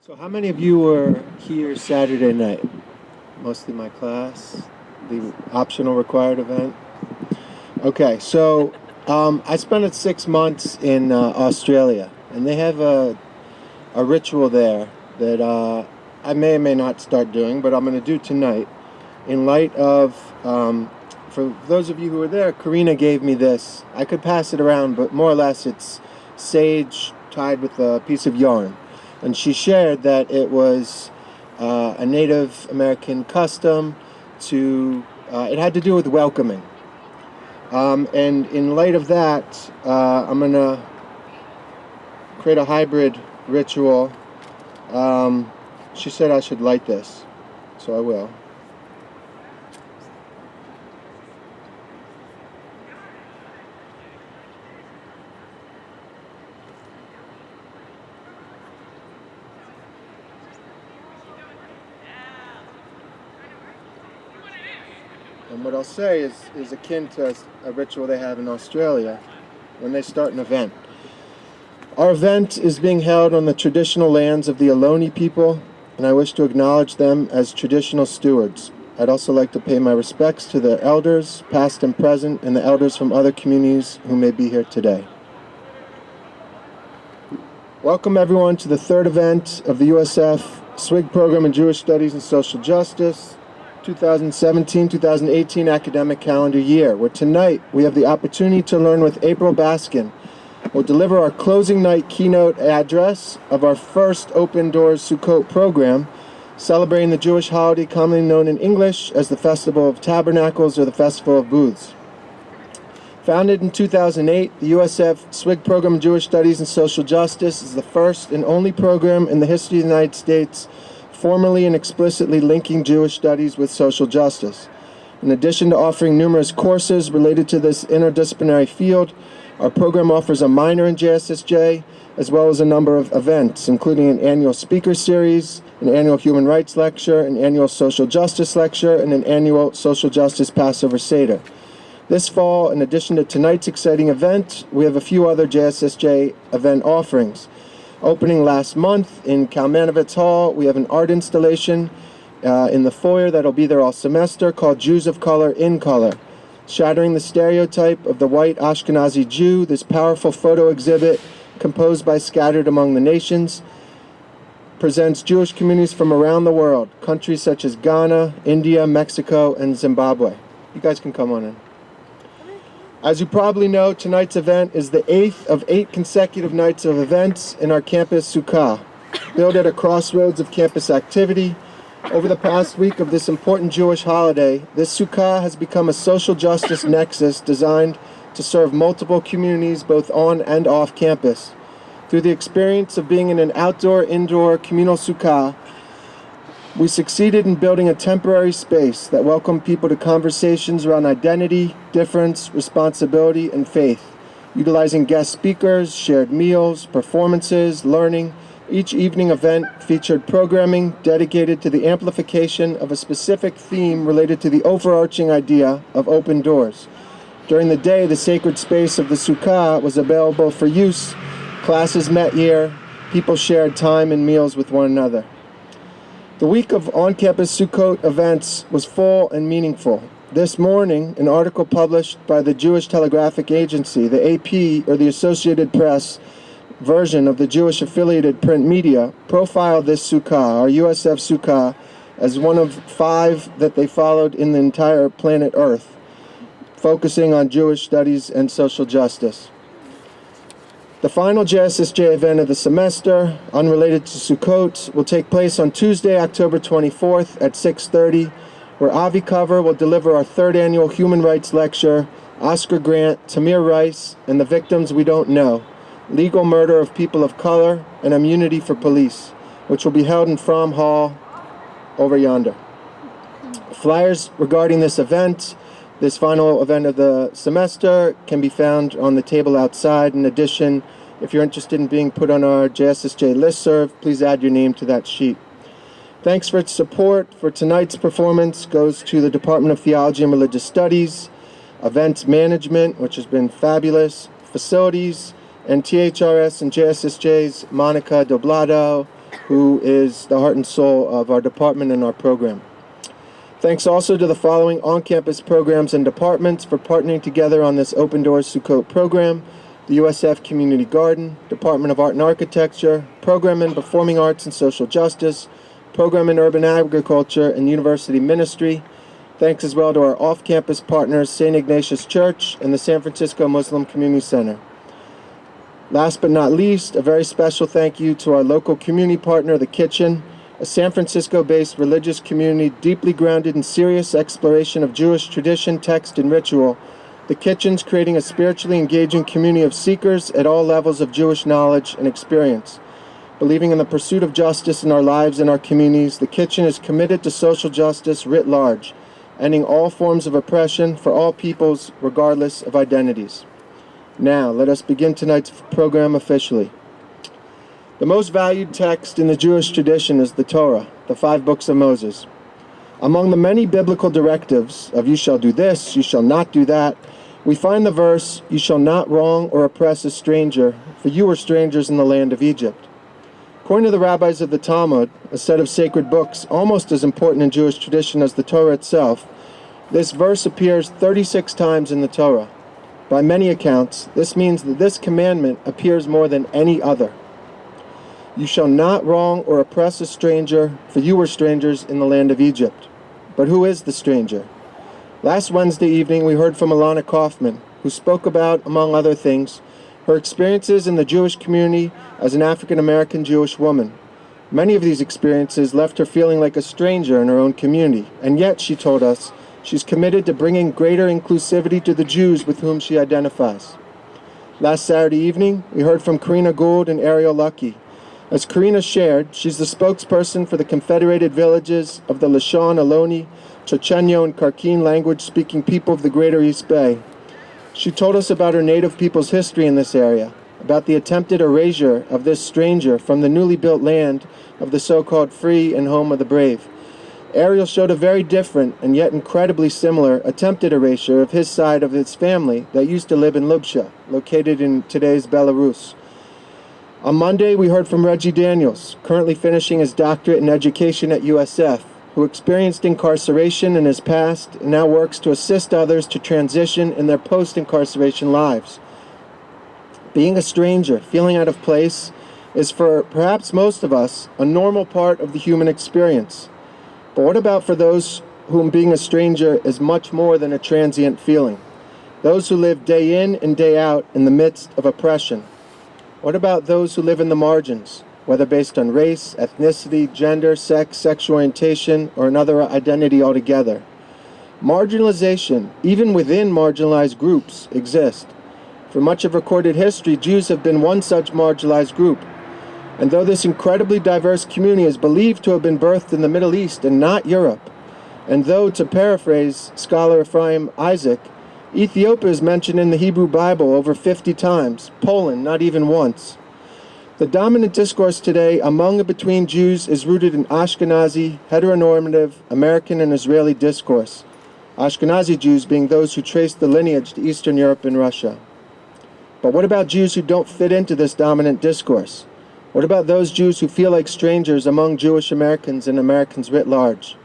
So how many of you were here Saturday night? Mostly my class, the optional required event. Okay, so I spent 6 months in Australia, and they have a ritual there that I may or may not start doing, but I'm going to do tonight. In light of, for those of you who were there, Karina gave me this. I could pass it around, but more or less it's sage tied with a piece of yarn. And she shared that it was a Native American custom to, it had to do with welcoming. And in light of that, I'm going to create a hybrid ritual. She said I should light this, so I will. And what I'll say is akin to a ritual they have in Australia when they start an event. Our event is being held on the traditional lands of the Ohlone people, and I wish to acknowledge them as traditional stewards. I'd also like to pay my respects to the elders, past and present, and the elders from other communities who may be here today. Welcome everyone to the third event of the USF Swig Program in Jewish Studies and Social Justice, 2017-2018 academic calendar year, where tonight we have the opportunity to learn with April Baskin. We'll deliver our closing night keynote address of our first Open Doors Sukkot Program, celebrating the Jewish holiday commonly known in English as the Festival of Tabernacles or the Festival of Booths. Founded in 2008, the USF Swig Program in Jewish Studies and Social Justice is the first and only program in the history of the United States formally and explicitly linking Jewish studies with social justice. In addition to offering numerous courses related to this interdisciplinary field, our program offers a minor in JSSJ, as well as a number of events, including an annual speaker series, an annual human rights lecture, an annual social justice lecture, and an annual social justice Passover Seder. This fall, in addition to tonight's exciting event, we have a few other JSSJ event offerings. Opening last month in Kalmanovitz Hall, we have an art installation in the foyer that'll be there all semester called Jews of Color in Color. Shattering the stereotype of the white Ashkenazi Jew, this powerful photo exhibit, composed by Scattered Among the Nations, presents Jewish communities from around the world, countries such as Ghana, India, Mexico, and Zimbabwe. You guys can come on in. As you probably know, tonight's event is the 8th of 8 consecutive nights of events in our campus Sukkah, built at a crossroads of campus activity. Over the past week of this important Jewish holiday, this Sukkah has become a social justice nexus designed to serve multiple communities both on and off campus. Through the experience of being in an outdoor-indoor communal Sukkah, we succeeded in building a temporary space that welcomed people to conversations around identity, difference, responsibility, and faith, utilizing guest speakers, shared meals, performances, learning. Each evening event featured programming dedicated to the amplification of a specific theme related to the overarching idea of open doors. During the day, the sacred space of the Sukkah was available for use. Classes met here. People shared time and meals with one another. The week of on-campus Sukkot events was full and meaningful. This morning, an article published by the Jewish Telegraphic Agency, the AP, or the Associated Press version of the Jewish-affiliated print media, profiled this Sukkah, our USF Sukkah, as one of 5 that they followed in the entire planet Earth, focusing on Jewish studies and social justice. The final JSSJ event of the semester, unrelated to Sukkot, will take place on Tuesday, October 24th at 6:30, where Avi Cover will deliver our 3rd annual Human Rights Lecture, Oscar Grant, Tamir Rice, and the Victims We Don't Know, Legal Murder of People of Color and Immunity for Police, which will be held in Fromm Hall over yonder. Flyers regarding this event, this final event of the semester, can be found on the table outside. In addition, if you're interested in being put on our JSSJ listserv, please add your name to that sheet. Thanks for its support for tonight's performance goes to the Department of Theology and Religious Studies, Events Management, which has been fabulous, Facilities, and THRS and JSSJ's Monica Doblado, who is the heart and soul of our department and our program. Thanks also to the following on-campus programs and departments for partnering together on this Open Doors Sukkot program: the USF Community Garden, Department of Art and Architecture, Program in Performing Arts and Social Justice, Program in Urban Agriculture, and University Ministry. Thanks as well to our off-campus partners, St. Ignatius Church and the San Francisco Muslim Community Center. Last but not least, a very special thank you to our local community partner, The Kitchen, a San Francisco-based religious community deeply grounded in serious exploration of Jewish tradition, text, and ritual. The Kitchen's creating a spiritually engaging community of seekers at all levels of Jewish knowledge and experience. Believing in the pursuit of justice in our lives and our communities, The Kitchen is committed to social justice writ large, ending all forms of oppression for all peoples, regardless of identities. Now, let us begin tonight's program officially. The most valued text in the Jewish tradition is the Torah, the 5 books of Moses. Among the many biblical directives of you shall do this, you shall not do that, we find the verse, you shall not wrong or oppress a stranger, for you were strangers in the land of Egypt. According to the rabbis of the Talmud, a set of sacred books almost as important in Jewish tradition as the Torah itself, this verse appears 36 times in the Torah. By many accounts, this means that this commandment appears more than any other. You shall not wrong or oppress a stranger, for you were strangers in the land of Egypt. But who is the stranger? Last Wednesday evening, we heard from Alana Kaufman, who spoke about, among other things, her experiences in the Jewish community as an African-American Jewish woman. Many of these experiences left her feeling like a stranger in her own community, and yet, she told us, she's committed to bringing greater inclusivity to the Jews with whom she identifies. Last Saturday evening, we heard from Karina Gould and Ariel Lucky. As Karina shared, she's the spokesperson for the Confederated Villages of the Lashon, Ohlone, Chochenyo, and Karkin language-speaking people of the Greater East Bay. She told us about her native people's history in this area, about the attempted erasure of this stranger from the newly built land of the so-called free and home of the brave. Ariel showed a very different and yet incredibly similar attempted erasure of his side of his family that used to live in Lubcha, located in today's Belarus. On Monday, we heard from Reggie Daniels, currently finishing his doctorate in education at USF, who experienced incarceration in his past and now works to assist others to transition in their post-incarceration lives. Being a stranger, feeling out of place, is for perhaps most of us a normal part of the human experience. But what about for those whom being a stranger is much more than a transient feeling? Those who live day in and day out in the midst of oppression. What about those who live in the margins, whether based on race, ethnicity, gender, sex, sexual orientation, or another identity altogether? Marginalization, even within marginalized groups, exists. For much of recorded history, Jews have been one such marginalized group. And though this incredibly diverse community is believed to have been birthed in the Middle East and not Europe, and though, to paraphrase scholar Ephraim Isaac, Ethiopia is mentioned in the Hebrew Bible over 50 times, Poland not even once. The dominant discourse today among and between Jews is rooted in Ashkenazi, heteronormative, American and Israeli discourse. Ashkenazi Jews being those who trace the lineage to Eastern Europe and Russia. But what about Jews who don't fit into this dominant discourse? What about those Jews who feel like strangers among Jewish Americans and Americans writ large?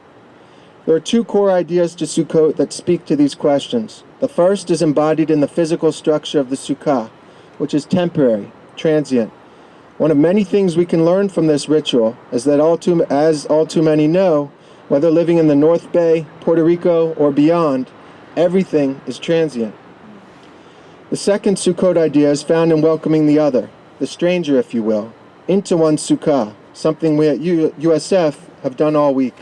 There are 2 core ideas to Sukkot that speak to these questions. The first is embodied in the physical structure of the Sukkah, which is temporary, transient. One of many things we can learn from this ritual is that as all too many know, whether living in the North Bay, Puerto Rico, or beyond, everything is transient. The second Sukkot idea is found in welcoming the other, the stranger if you will, into one's Sukkah, something we at USF have done all week.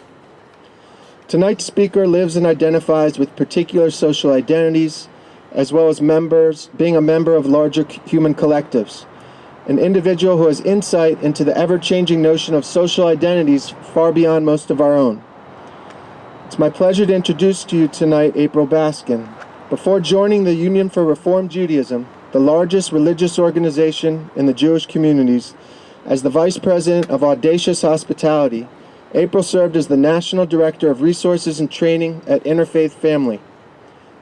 Tonight's speaker lives and identifies with particular social identities, as well as being a member of larger human collectives. An individual who has insight into the ever-changing notion of social identities far beyond most of our own. It's my pleasure to introduce to you tonight April Baskin. Before joining the Union for Reform Judaism, the largest religious organization in the Jewish communities, as the Vice President of Audacious Hospitality, April served as the National Director of Resources and Training at Interfaith Family.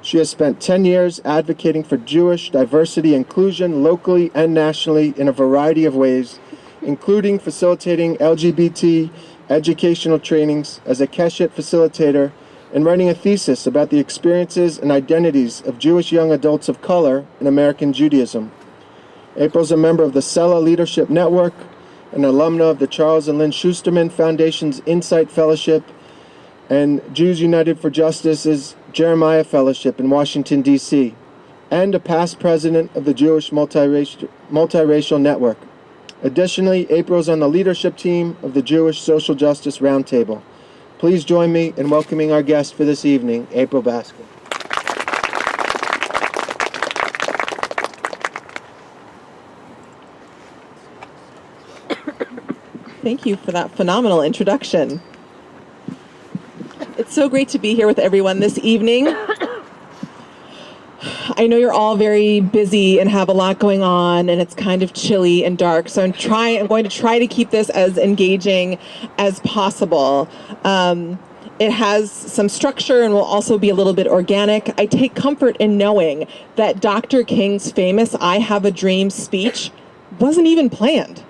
She has spent 10 years advocating for Jewish diversity and inclusion locally and nationally in a variety of ways, including facilitating LGBT educational trainings as a Keshet facilitator and writing a thesis about the experiences and identities of Jewish young adults of color in American Judaism. April's a member of the Sela Leadership Network, an alumna of the Charles and Lynn Schusterman Foundation's Insight Fellowship, and Jews United for Justice's Jeremiah Fellowship in Washington, D.C., and a past president of the Jewish Multiracial Network. Additionally, April is on the leadership team of the Jewish Social Justice Roundtable. Please join me in welcoming our guest for this evening, April Baskin. Thank you for that phenomenal introduction. It's so great to be here with everyone this evening. I know you're all very busy and have a lot going on, and it's kind of chilly and dark, so I'm going to try to keep this as engaging as possible. It has some structure and will also be a little bit organic. I take comfort in knowing that Dr. King's famous "I Have a Dream" speech wasn't even planned.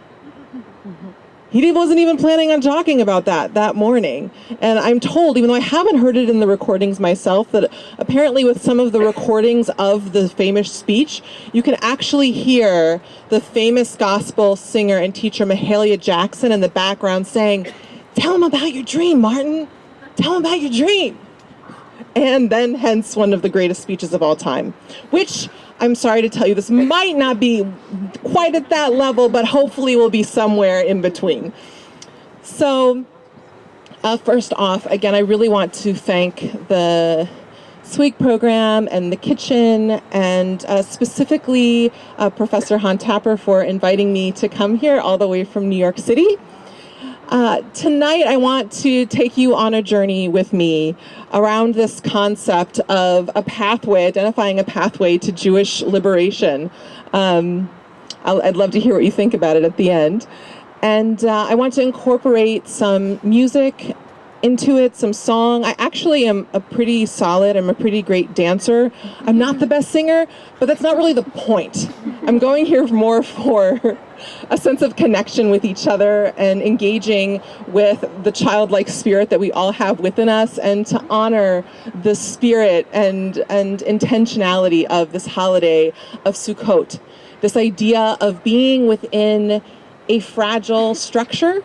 He wasn't even planning on talking about that morning. And I'm told, even though I haven't heard it in the recordings myself, that apparently with some of the recordings of the famous speech, you can actually hear the famous gospel singer and teacher Mahalia Jackson in the background saying, "Tell him about your dream, Martin. Tell him about your dream." And then hence one of the greatest speeches of all time, which I'm sorry to tell you, this might not be quite at that level, but hopefully will be somewhere in between. So first off, again, I really want to thank the Swig program and the kitchen, and specifically Professor Han Tapper for inviting me to come here all the way from New York City. Tonight, I want to take you on a journey with me around this concept of identifying a pathway to Jewish liberation. I'd love to hear what you think about it at the end. And I want to incorporate some music into it, some song. I actually am I'm a pretty great dancer. I'm not the best singer, but that's not really the point. I'm going here more for a sense of connection with each other and engaging with the childlike spirit that we all have within us, and to honor the spirit and intentionality of this holiday of Sukkot. This idea of being within a fragile structure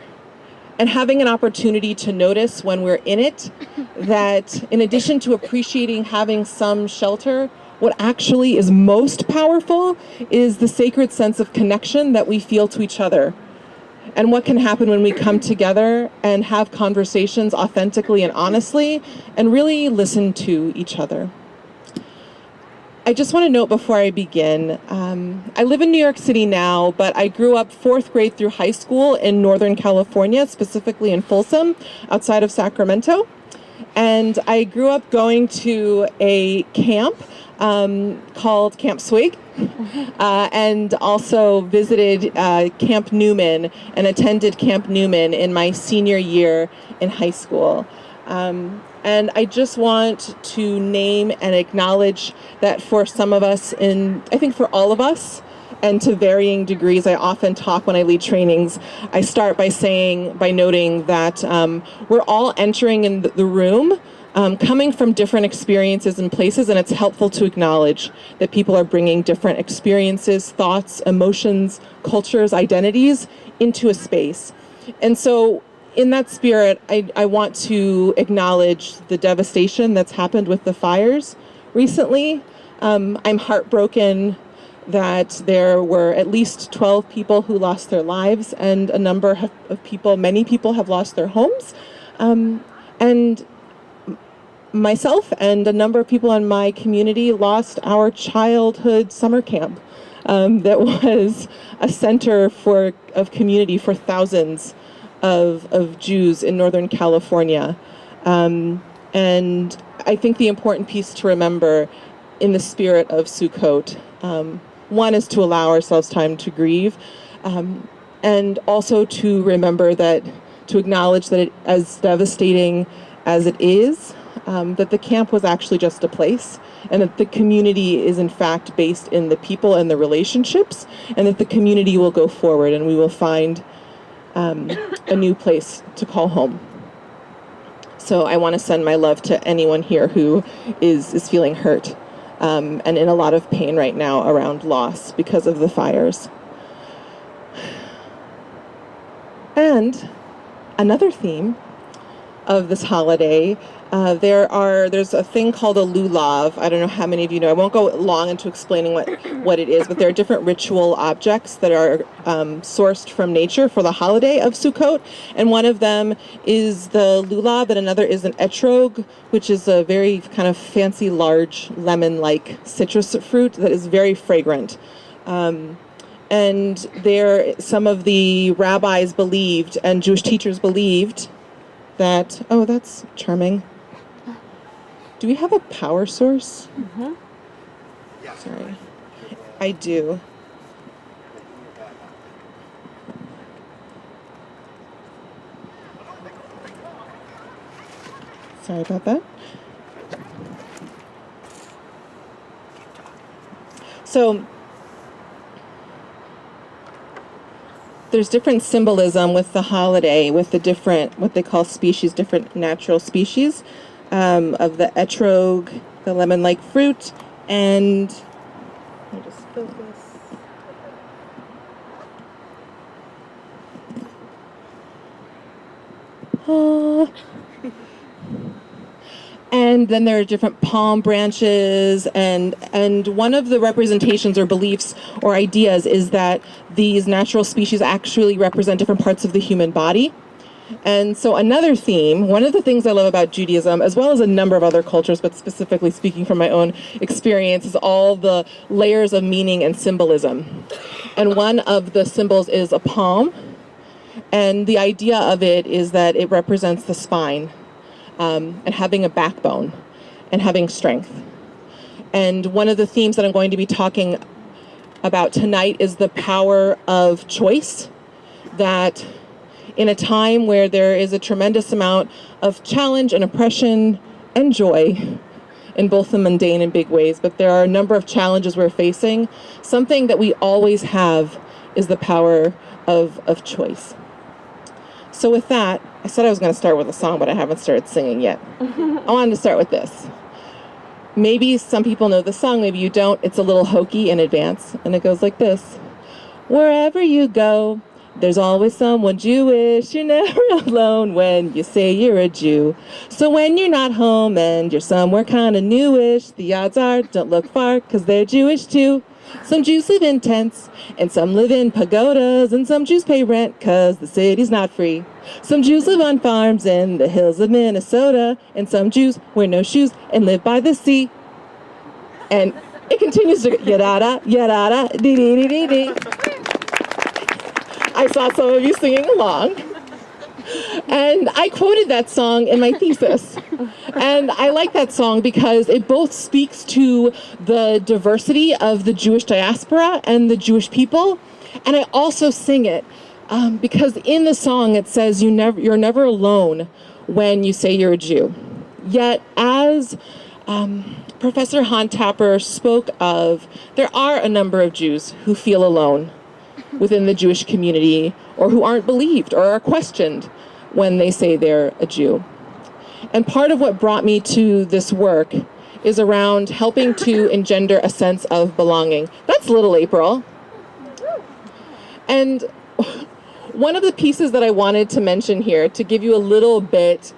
and having an opportunity to notice when we're in it, that in addition to appreciating having some shelter, what actually is most powerful is the sacred sense of connection that we feel to each other. And what can happen when we come together and have conversations authentically and honestly, and really listen to each other. I just want to note before I begin, I live in New York City now, but I grew up 4th grade through high school in Northern California, specifically in Folsom, outside of Sacramento. And I grew up going to a camp called Camp Swig, and also visited Camp Newman and attended Camp Newman in my senior year in high school. And I just want to name and acknowledge that for some of us, I think for all of us, and to varying degrees, I often talk when I lead trainings, I start by noting that we're all entering in the room coming from different experiences and places, and it's helpful to acknowledge that people are bringing different experiences, thoughts, emotions, cultures, identities into a space. And so in that spirit, I want to acknowledge the devastation that's happened with the fires recently. I'm heartbroken that there were at least 12 people who lost their lives, and a number of people, many people have lost their homes. And myself and a number of people in my community lost our childhood summer camp that was a center of community for thousands of Jews in Northern California. And I think the important piece to remember in the spirit of Sukkot, one is to allow ourselves time to grieve, and also to remember to acknowledge that as devastating as it is, that the camp was actually just a place, and that the community is in fact based in the people and the relationships, and that the community will go forward and we will find a new place to call home. So I want to send my love to anyone here who is feeling hurt and in a lot of pain right now around loss because of the fires. And another theme of this holiday, there's a thing called a lulav. I don't know how many of you know. I won't go long into explaining what it is, but there are different ritual objects that are sourced from nature for the holiday of Sukkot. And one of them is the lulav, and another is an etrog, which is a very kind of fancy, large, lemon-like citrus fruit that is very fragrant. And some of the rabbis believed, and Jewish teachers believed, that, oh, that's charming. Do we have a power source? Mm-hmm. Yeah. Sorry. I do. Sorry about that. So, there's different symbolism with the holiday, with the different, what they call species, different natural species of the etrog, the lemon-like fruit, and let me just focus. And then there are different palm branches, and one of the representations or beliefs or ideas is that these natural species actually represent different parts of the human body. And so another theme, one of the things I love about Judaism, as well as a number of other cultures, but specifically speaking from my own experience, is all the layers of meaning and symbolism. And one of the symbols is a palm, and the idea of it is that it represents the spine. And having a backbone and having strength. And one of the themes that I'm going to be talking about tonight is the power of choice, that in a time where there is a tremendous amount of challenge and oppression and joy in both the mundane and big ways, but there are a number of challenges we're facing, something that we always have is the power of choice. So with that, I said I was going to start with a song, but I haven't started singing yet. I wanted to start with this. Maybe some people know the song, maybe you don't. It's a little hokey in advance, and it goes like this. Wherever you go, there's always someone Jewish. You're never alone when you say you're a Jew. So when you're not home and you're somewhere kind of newish, the odds are don't look far, 'cause they're Jewish too. Some Jews live in tents, and some live in pagodas, and some Jews pay rent 'cause the city's not free. Some Jews live on farms in the hills of Minnesota, and some Jews wear no shoes and live by the sea. And it continues to yadada, yadada, dee dee dee dee dee. I saw some of you singing along. And I quoted that song in my thesis. And I like that song because it both speaks to the diversity of the Jewish diaspora and the Jewish people. And I also sing it because in the song it says you're never alone when you say you're a Jew. Yet as Professor Han Tapper spoke of, there are a number of Jews who feel alone within the Jewish community, or who aren't believed or are questioned when they say they're a Jew. And part of what brought me to this work is around helping to engender a sense of belonging. That's little April. And one of the pieces that I wanted to mention here, to give you a little bit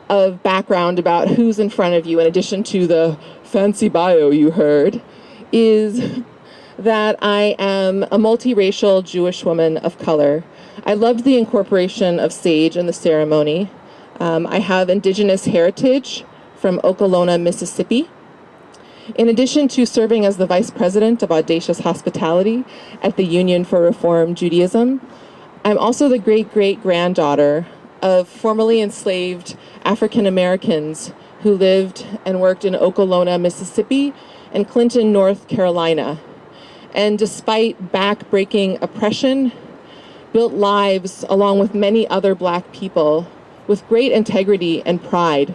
of background about who's in front of you, in addition to the fancy bio you heard, is that I am a multiracial Jewish woman of color. I loved the incorporation of sage in the ceremony. I have indigenous heritage from Okolona, Mississippi. In addition to serving as the vice president of Audacious Hospitality at the Union for Reform Judaism, I'm also the great-great-granddaughter of formerly enslaved African Americans who lived and worked in Okolona, Mississippi, and Clinton, North Carolina. And despite back-breaking oppression, built lives along with many other Black people with great integrity and pride,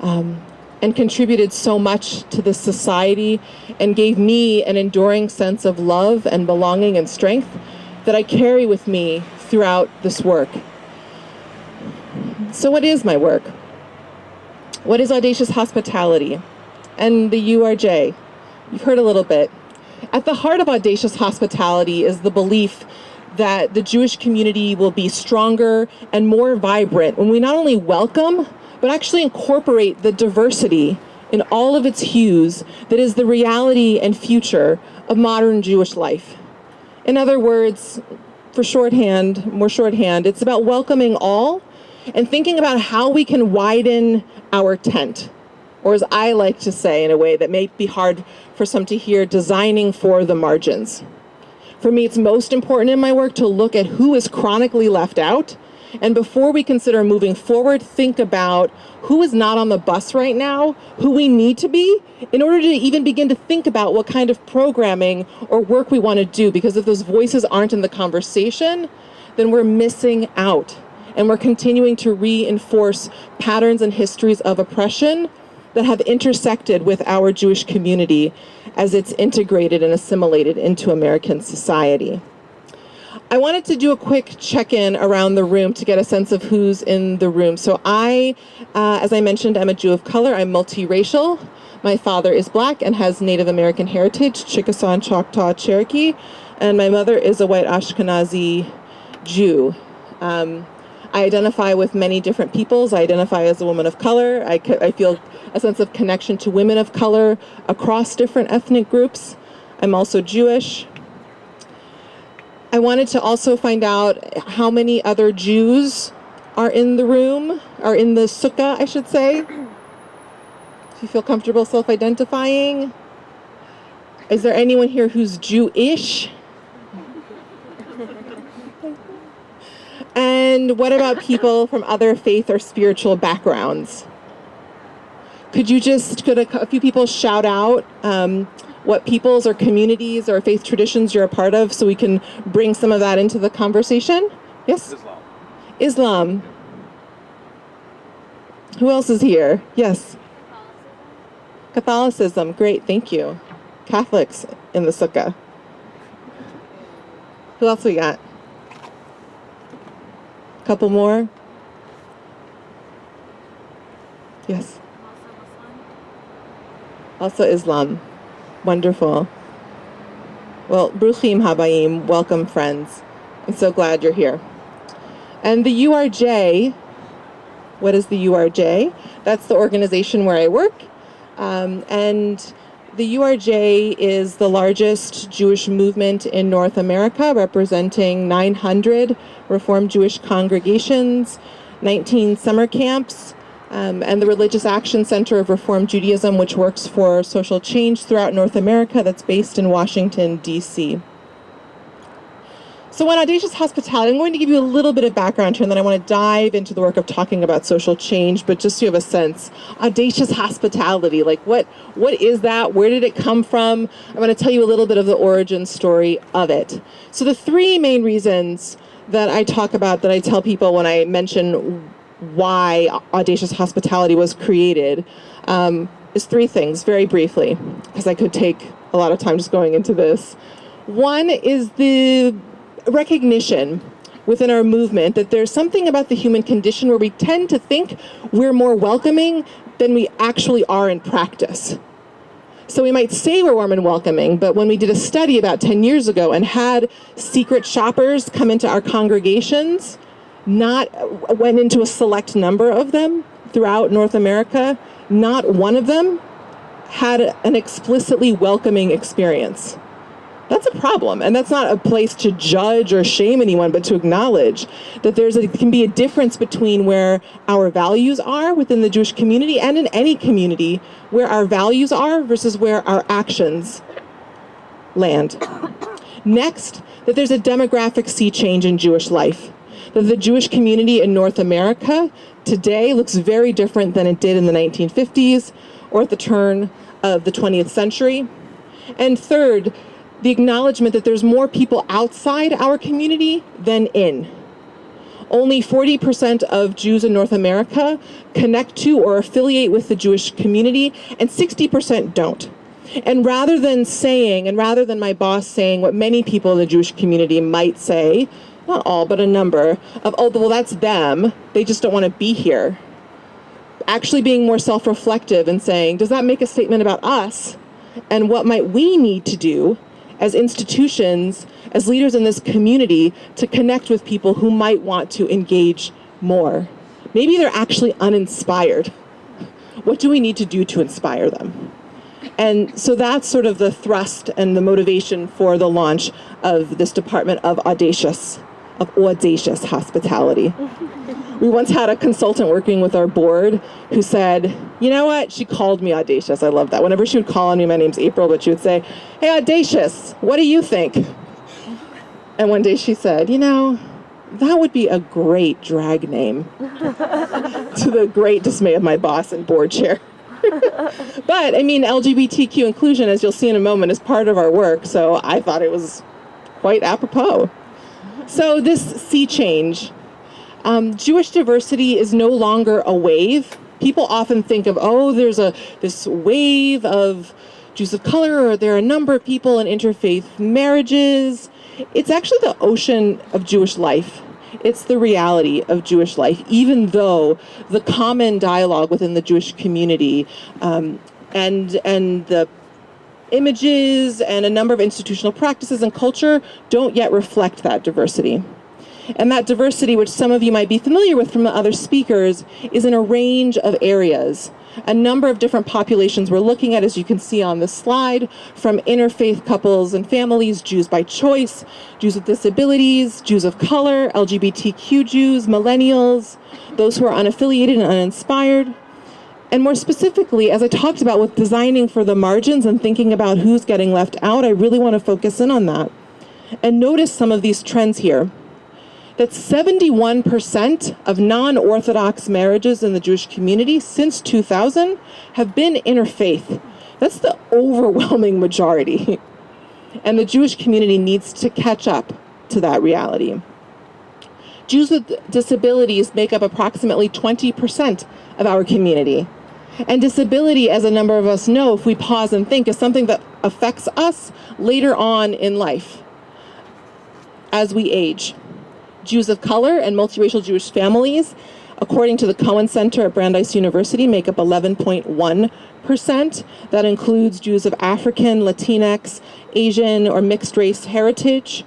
and contributed so much to this society and gave me an enduring sense of love and belonging and strength that I carry with me throughout this work. So what is my work? What is Audacious Hospitality? And the URJ? You've heard a little bit. At the heart of Audacious Hospitality is the belief that the Jewish community will be stronger and more vibrant when we not only welcome, but actually incorporate the diversity in all of its hues that is the reality and future of modern Jewish life. In other words, for shorthand, more shorthand, it's about welcoming all and thinking about how we can widen our tent, or as I like to say in a way that may be hard for some to hear, designing for the margins. For me, it's most important in my work to look at who is chronically left out, and before we consider moving forward, think about who is not on the bus right now, who we need to be, in order to even begin to think about what kind of programming or work we want to do, because if those voices aren't in the conversation, then we're missing out, and we're continuing to reinforce patterns and histories of oppression that have intersected with our Jewish community as it's integrated and assimilated into American society. I wanted to do a quick check-in around the room to get a sense of who's in the room. So I, as I mentioned, I'm a Jew of color. I'm multiracial. My father is Black and has Native American heritage, Chickasaw and Choctaw Cherokee, and my mother is a white Ashkenazi Jew. I identify with many different peoples. I identify as a woman of color. I feel a sense of connection to women of color across different ethnic groups. I'm also Jewish. I wanted to also find out how many other Jews are in the room, or in the Sukkah, I should say. Do you feel comfortable self-identifying? Is there anyone here who's Jewish? And what about people from other faith or spiritual backgrounds? Could a few people shout out what peoples or communities or faith traditions you're a part of so we can bring some of that into the conversation? Yes? Islam. Who else is here? Yes? Catholicism. Great, thank you. Catholics in the Sukkah. Who else we got? Couple more? Yes? Also Islam. Wonderful. Well, Bruchim Habayim, welcome friends. I'm so glad you're here. And the URJ, what is the URJ? That's the organization where I work. And the URJ is the largest Jewish movement in North America, representing 900 Reform Jewish congregations, 19 summer camps, and the Religious Action Center of Reform Judaism, which works for social change throughout North America, that's based in Washington, D.C. So on Audacious Hospitality, I'm going to give you a little bit of background here, and then I want to dive into the work of talking about social change, but just so you have a sense. Audacious Hospitality, like what is that? Where did it come from? I'm going to tell you a little bit of the origin story of it. So the three main reasons that I talk about, that I tell people when I mention why Audacious Hospitality was created, is three things, very briefly, because I could take a lot of time just going into this. One is the recognition within our movement that there's something about the human condition where we tend to think we're more welcoming than we actually are in practice. So we might say we're warm and welcoming, but when we did a study about 10 years ago and had secret shoppers come into our congregations, went into a select number of them throughout North America, not one of them had an explicitly welcoming experience. That's a problem, and that's not a place to judge or shame anyone, but to acknowledge that there can be a difference between where our values are within the Jewish community and in any community, where our values are versus where our actions land. Next, that there's a demographic sea change in Jewish life. That the Jewish community in North America today looks very different than it did in the 1950s or at the turn of the 20th century. And third, the acknowledgement that there's more people outside our community than in. Only 40% of Jews in North America connect to or affiliate with the Jewish community, and 60% don't. And rather than my boss saying what many people in the Jewish community might say, not all, but a number of, oh, well, that's them. They just don't want to be here. Actually being more self-reflective and saying, does that make a statement about us? And what might we need to do as institutions, as leaders in this community, to connect with people who might want to engage more? Maybe they're actually uninspired. What do we need to do to inspire them? And so that's sort of the thrust and the motivation for the launch of this department of Audacious hospitality. We once had a consultant working with our board who said, you know what? She called me Audacious. I love that. Whenever she would call on me, my name's April, but she would say, hey, Audacious, what do you think? And one day she said, you know, that would be a great drag name, to the great dismay of my boss and board chair. But, I mean, LGBTQ inclusion, as you'll see in a moment, is part of our work, so I thought it was quite apropos. So this sea change, Jewish diversity is no longer a wave. People often think of, oh, there's this wave of Jews of color, or there are a number of people in interfaith marriages. It's actually the ocean of Jewish life. It's the reality of Jewish life, even though the common dialogue within the Jewish community and the images and a number of institutional practices and culture don't yet reflect that diversity. And that diversity, which some of you might be familiar with from the other speakers, is in a range of areas. A number of different populations we're looking at, as you can see on this slide, from interfaith couples and families, Jews by choice, Jews with disabilities, Jews of color, LGBTQ Jews, millennials, those who are unaffiliated and uninspired. And more specifically, as I talked about with designing for the margins and thinking about who's getting left out, I really want to focus in on that. And notice some of these trends here. That 71% of non-Orthodox marriages in the Jewish community since 2000 have been interfaith. That's the overwhelming majority. And the Jewish community needs to catch up to that reality. Jews with disabilities make up approximately 20% of our community. And disability, as a number of us know, if we pause and think, is something that affects us later on in life as we age. Jews of color and multiracial Jewish families, according to the Cohen Center at Brandeis University, make up 11.1%. That includes Jews of African, Latinx, Asian, or mixed race heritage.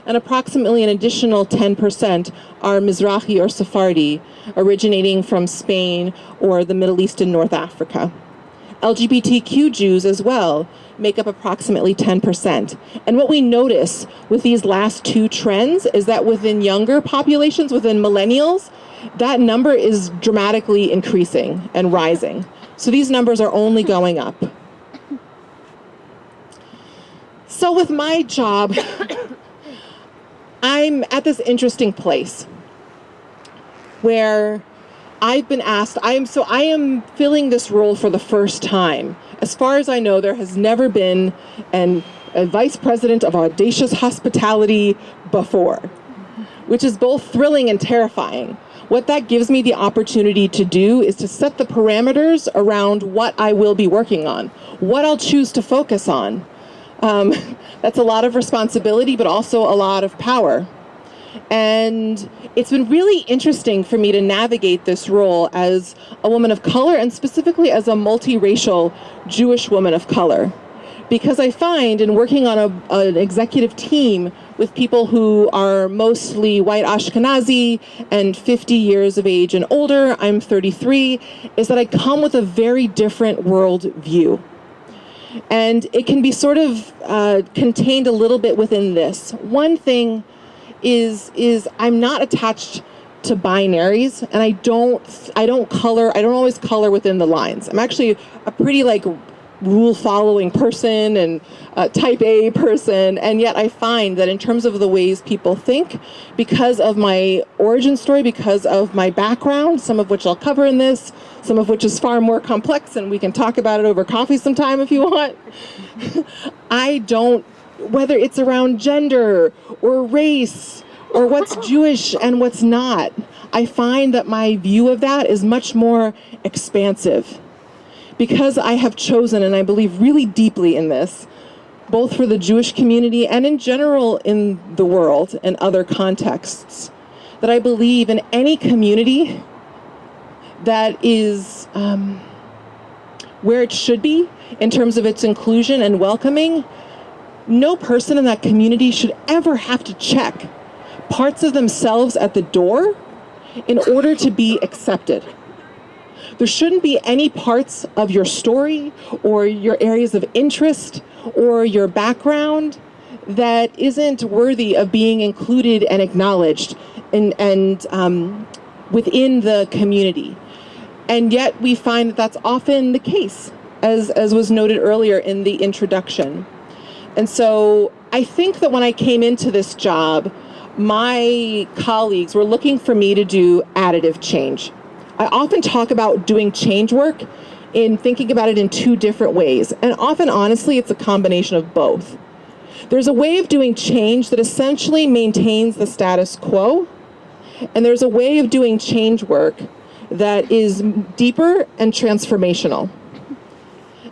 And approximately an additional 10% are Mizrahi or Sephardi, originating from Spain or the Middle East and North Africa. LGBTQ Jews as well make up approximately 10%. And what we notice with these last two trends is that within younger populations, within millennials, that number is dramatically increasing and rising. So these numbers are only going up. So with my job, I'm at this interesting place where I've been asked, I am filling this role for the first time. As far as I know, there has never been a vice president of Audacious Hospitality before, which is both thrilling and terrifying. What that gives me the opportunity to do is to set the parameters around what I will be working on, what I'll choose to focus on. That's a lot of responsibility, but also a lot of power. And it's been really interesting for me to navigate this role as a woman of color, and specifically as a multiracial Jewish woman of color. Because I find in working on an executive team with people who are mostly white Ashkenazi and 50 years of age and older, I'm 33, is that I come with a very different world view. And it can be sort of contained a little bit within this. One thing is I'm not attached to binaries, and I don't always color within the lines. I'm actually a pretty rule following person and type A person, and yet I find that in terms of the ways people think, because of my origin story, because of my background, some of which I'll cover in this, some of which is far more complex, and we can talk about it over coffee sometime if you want. Whether it's around gender or race or what's Jewish and what's not, I find that my view of that is much more expansive. Because I have chosen, and I believe really deeply in this, both for the Jewish community and in general in the world and other contexts, that I believe in any community that is where it should be in terms of its inclusion and welcoming, no person in that community should ever have to check parts of themselves at the door in order to be accepted. There shouldn't be any parts of your story or your areas of interest or your background that isn't worthy of being included and acknowledged and within the community. And yet we find that that's often the case, as was noted earlier in the introduction. And so I think that when I came into this job, my colleagues were looking for me to do additive change. I often talk about doing change work in thinking about it in two different ways. And often, honestly, it's a combination of both. There's a way of doing change that essentially maintains the status quo. And there's a way of doing change work that is deeper and transformational.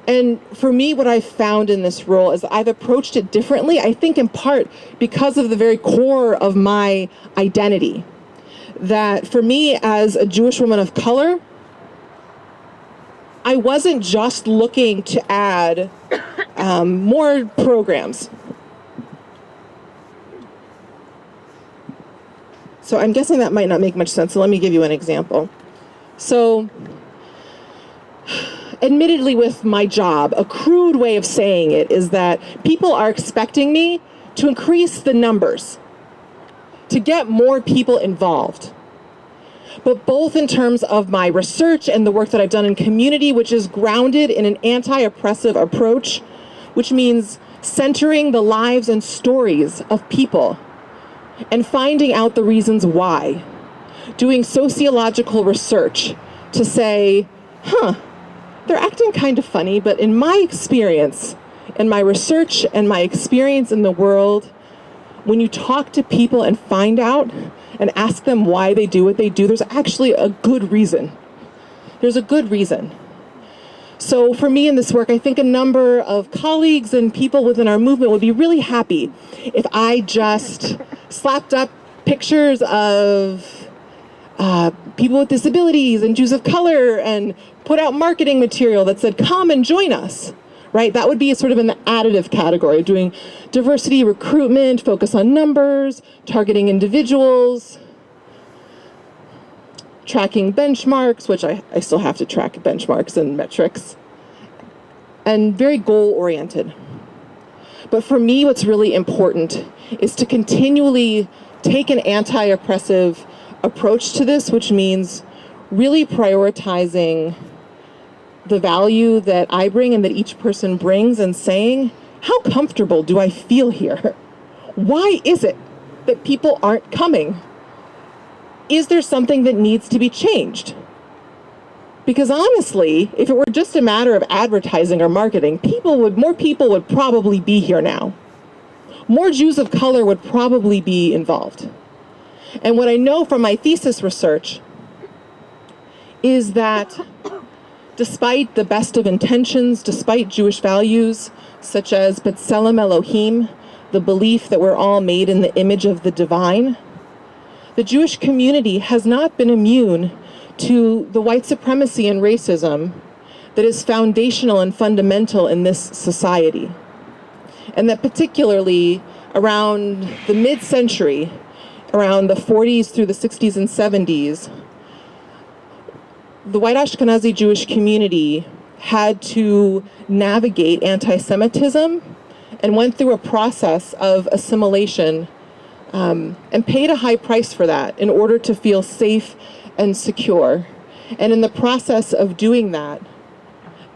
And for me, what I've found in this role is I've approached it differently, I think in part because of the very core of my identity. That for me, as a Jewish woman of color, I wasn't just looking to add more programs. So I'm guessing that might not make much sense, so let me give you an example. So, admittedly with my job, a crude way of saying it is that people are expecting me to increase the numbers, to get more people involved. But both in terms of my research and the work that I've done in community, which is grounded in an anti-oppressive approach, which means centering the lives and stories of people and finding out the reasons why. Doing sociological research to say, they're acting kind of funny, but in my experience, in my research and my experience in the world, when you talk to people and find out and ask them why they do what they do, there's actually a good reason. There's a good reason. So for me in this work, I think a number of colleagues and people within our movement would be really happy if I just slapped up pictures of people with disabilities and Jews of color and put out marketing material that said, come and join us, right? That would be sort of in the additive category, doing diversity recruitment, focus on numbers, targeting individuals, tracking benchmarks, which I still have to track benchmarks and metrics, and very goal-oriented. But for me, what's really important is to continually take an anti-oppressive approach to this, which means really prioritizing the value that I bring and that each person brings and saying, how comfortable do I feel here? Why is it that people aren't coming? Is there something that needs to be changed? Because honestly, if it were just a matter of advertising or marketing, more people would probably be here now. More Jews of color would probably be involved. And what I know from my thesis research is that despite the best of intentions, despite Jewish values, such as B'Tselem Elohim, the belief that we're all made in the image of the divine, the Jewish community has not been immune to the white supremacy and racism that is foundational and fundamental in this society. And that particularly around the mid-century, around the 40s through the 60s and 70s, the white Ashkenazi Jewish community had to navigate anti-Semitism and went through a process of assimilation and paid a high price for that in order to feel safe and secure. And in the process of doing that,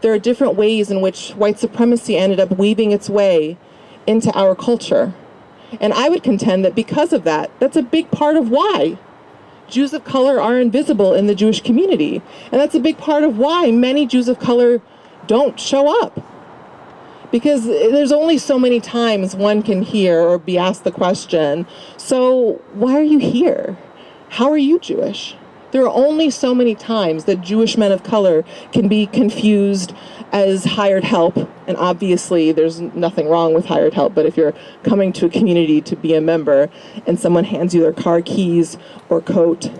there are different ways in which white supremacy ended up weaving its way into our culture. And I would contend that because of that, that's a big part of why Jews of color are invisible in the Jewish community. And that's a big part of why many Jews of color don't show up. Because there's only so many times one can hear or be asked the question, so why are you here? How are you Jewish? There are only so many times that Jewish men of color can be confused as hired help And obviously, there's nothing wrong with hired help, but if you're coming to a community to be a member and someone hands you their car keys or coat,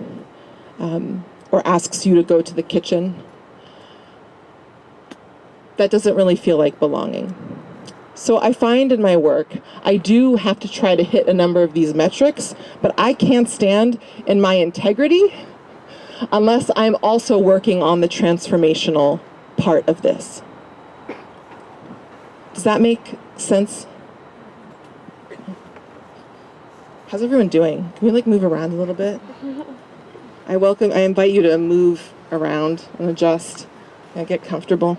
or asks you to go to the kitchen, that doesn't really feel like belonging. So I find in my work, I do have to try to hit a number of these metrics, but I can't stand in my integrity unless I'm also working on the transformational part of this. Does that make sense? How's everyone doing? Can we like move around a little bit? I invite you to move around and adjust and get comfortable.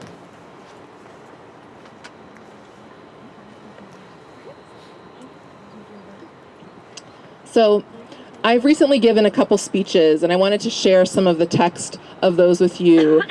So I've recently given a couple speeches, and I wanted to share some of the text of those with you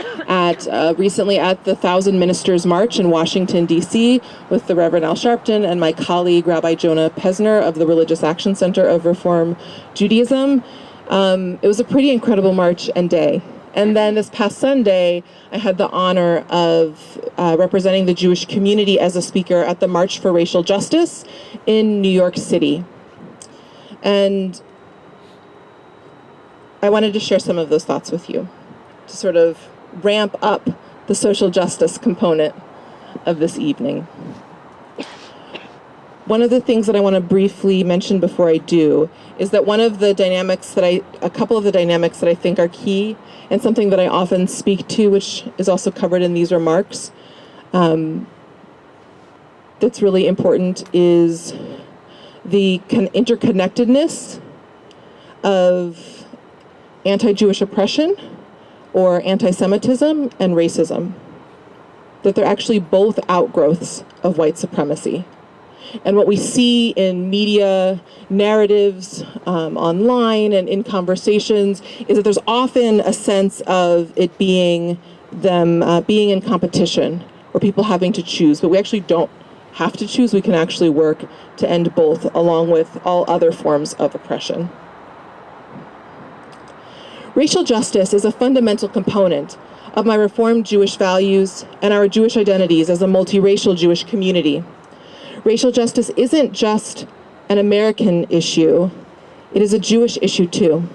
recently at the 1,000 Ministers March in Washington, D.C. with the Reverend Al Sharpton and my colleague, Rabbi Jonah Pesner of the Religious Action Center of Reform Judaism. It was a pretty incredible march and day. And then this past Sunday, I had the honor of representing the Jewish community as a speaker at the March for Racial Justice in New York City. And I wanted to share some of those thoughts with you to sort of ramp up the social justice component of this evening. One of the things that I want to briefly mention before I do is that a couple of the dynamics that I think are key and something that I often speak to, which is also covered in these remarks, that's really important, is the interconnectedness of anti-Jewish oppression or anti-Semitism and racism, that they're actually both outgrowths of white supremacy. And what we see in media narratives, online and in conversations, is that there's often a sense of it being being in competition or people having to choose, but we actually don't have to choose. We can actually work to end both, along with all other forms of oppression. Racial justice is a fundamental component of my Reformed Jewish values and our Jewish identities as a multiracial Jewish community. Racial justice isn't just an American issue, it is a Jewish issue too.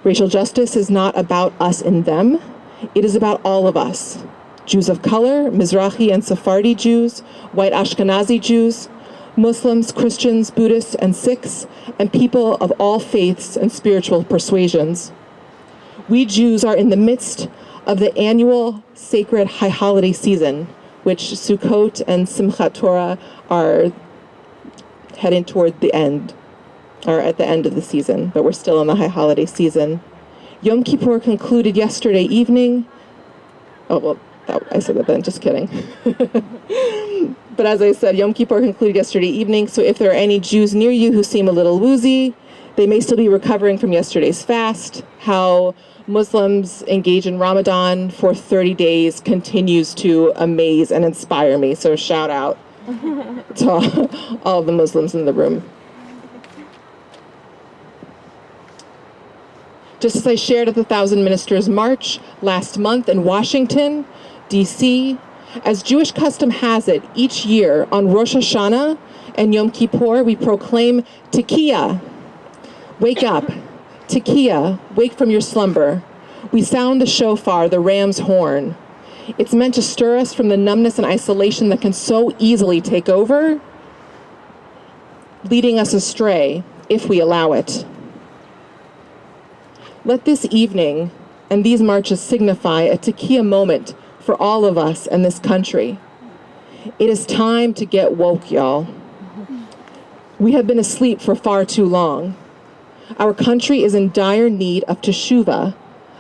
Racial justice is not about us and them, it is about all of us. Jews of color, Mizrahi and Sephardi Jews, white Ashkenazi Jews, Muslims, Christians, Buddhists, and Sikhs, and people of all faiths and spiritual persuasions. We Jews are in the midst of the annual sacred high holiday season, which Sukkot and Simchat Torah are heading toward the end, or at the end of the season, but we're still in the high holiday season. Yom Kippur concluded yesterday evening. Oh, well, I said that then, just kidding. But as I said, Yom Kippur concluded yesterday evening, so if there are any Jews near you who seem a little woozy, they may still be recovering from yesterday's fast. How Muslims engage in Ramadan for 30 days continues to amaze and inspire me, so shout out to all the Muslims in the room. Just as I shared at the 1,000 Ministers March last month in Washington, D.C., as Jewish custom has it, each year on Rosh Hashanah and Yom Kippur, we proclaim Tekiah, wake up, Tekiah, wake from your slumber. We sound the shofar, the ram's horn. It's meant to stir us from the numbness and isolation that can so easily take over, leading us astray if we allow it. Let this evening and these marches signify a Tekiah moment for all of us in this country. It is time to get woke, y'all. We have been asleep for far too long. Our country is in dire need of teshuvah,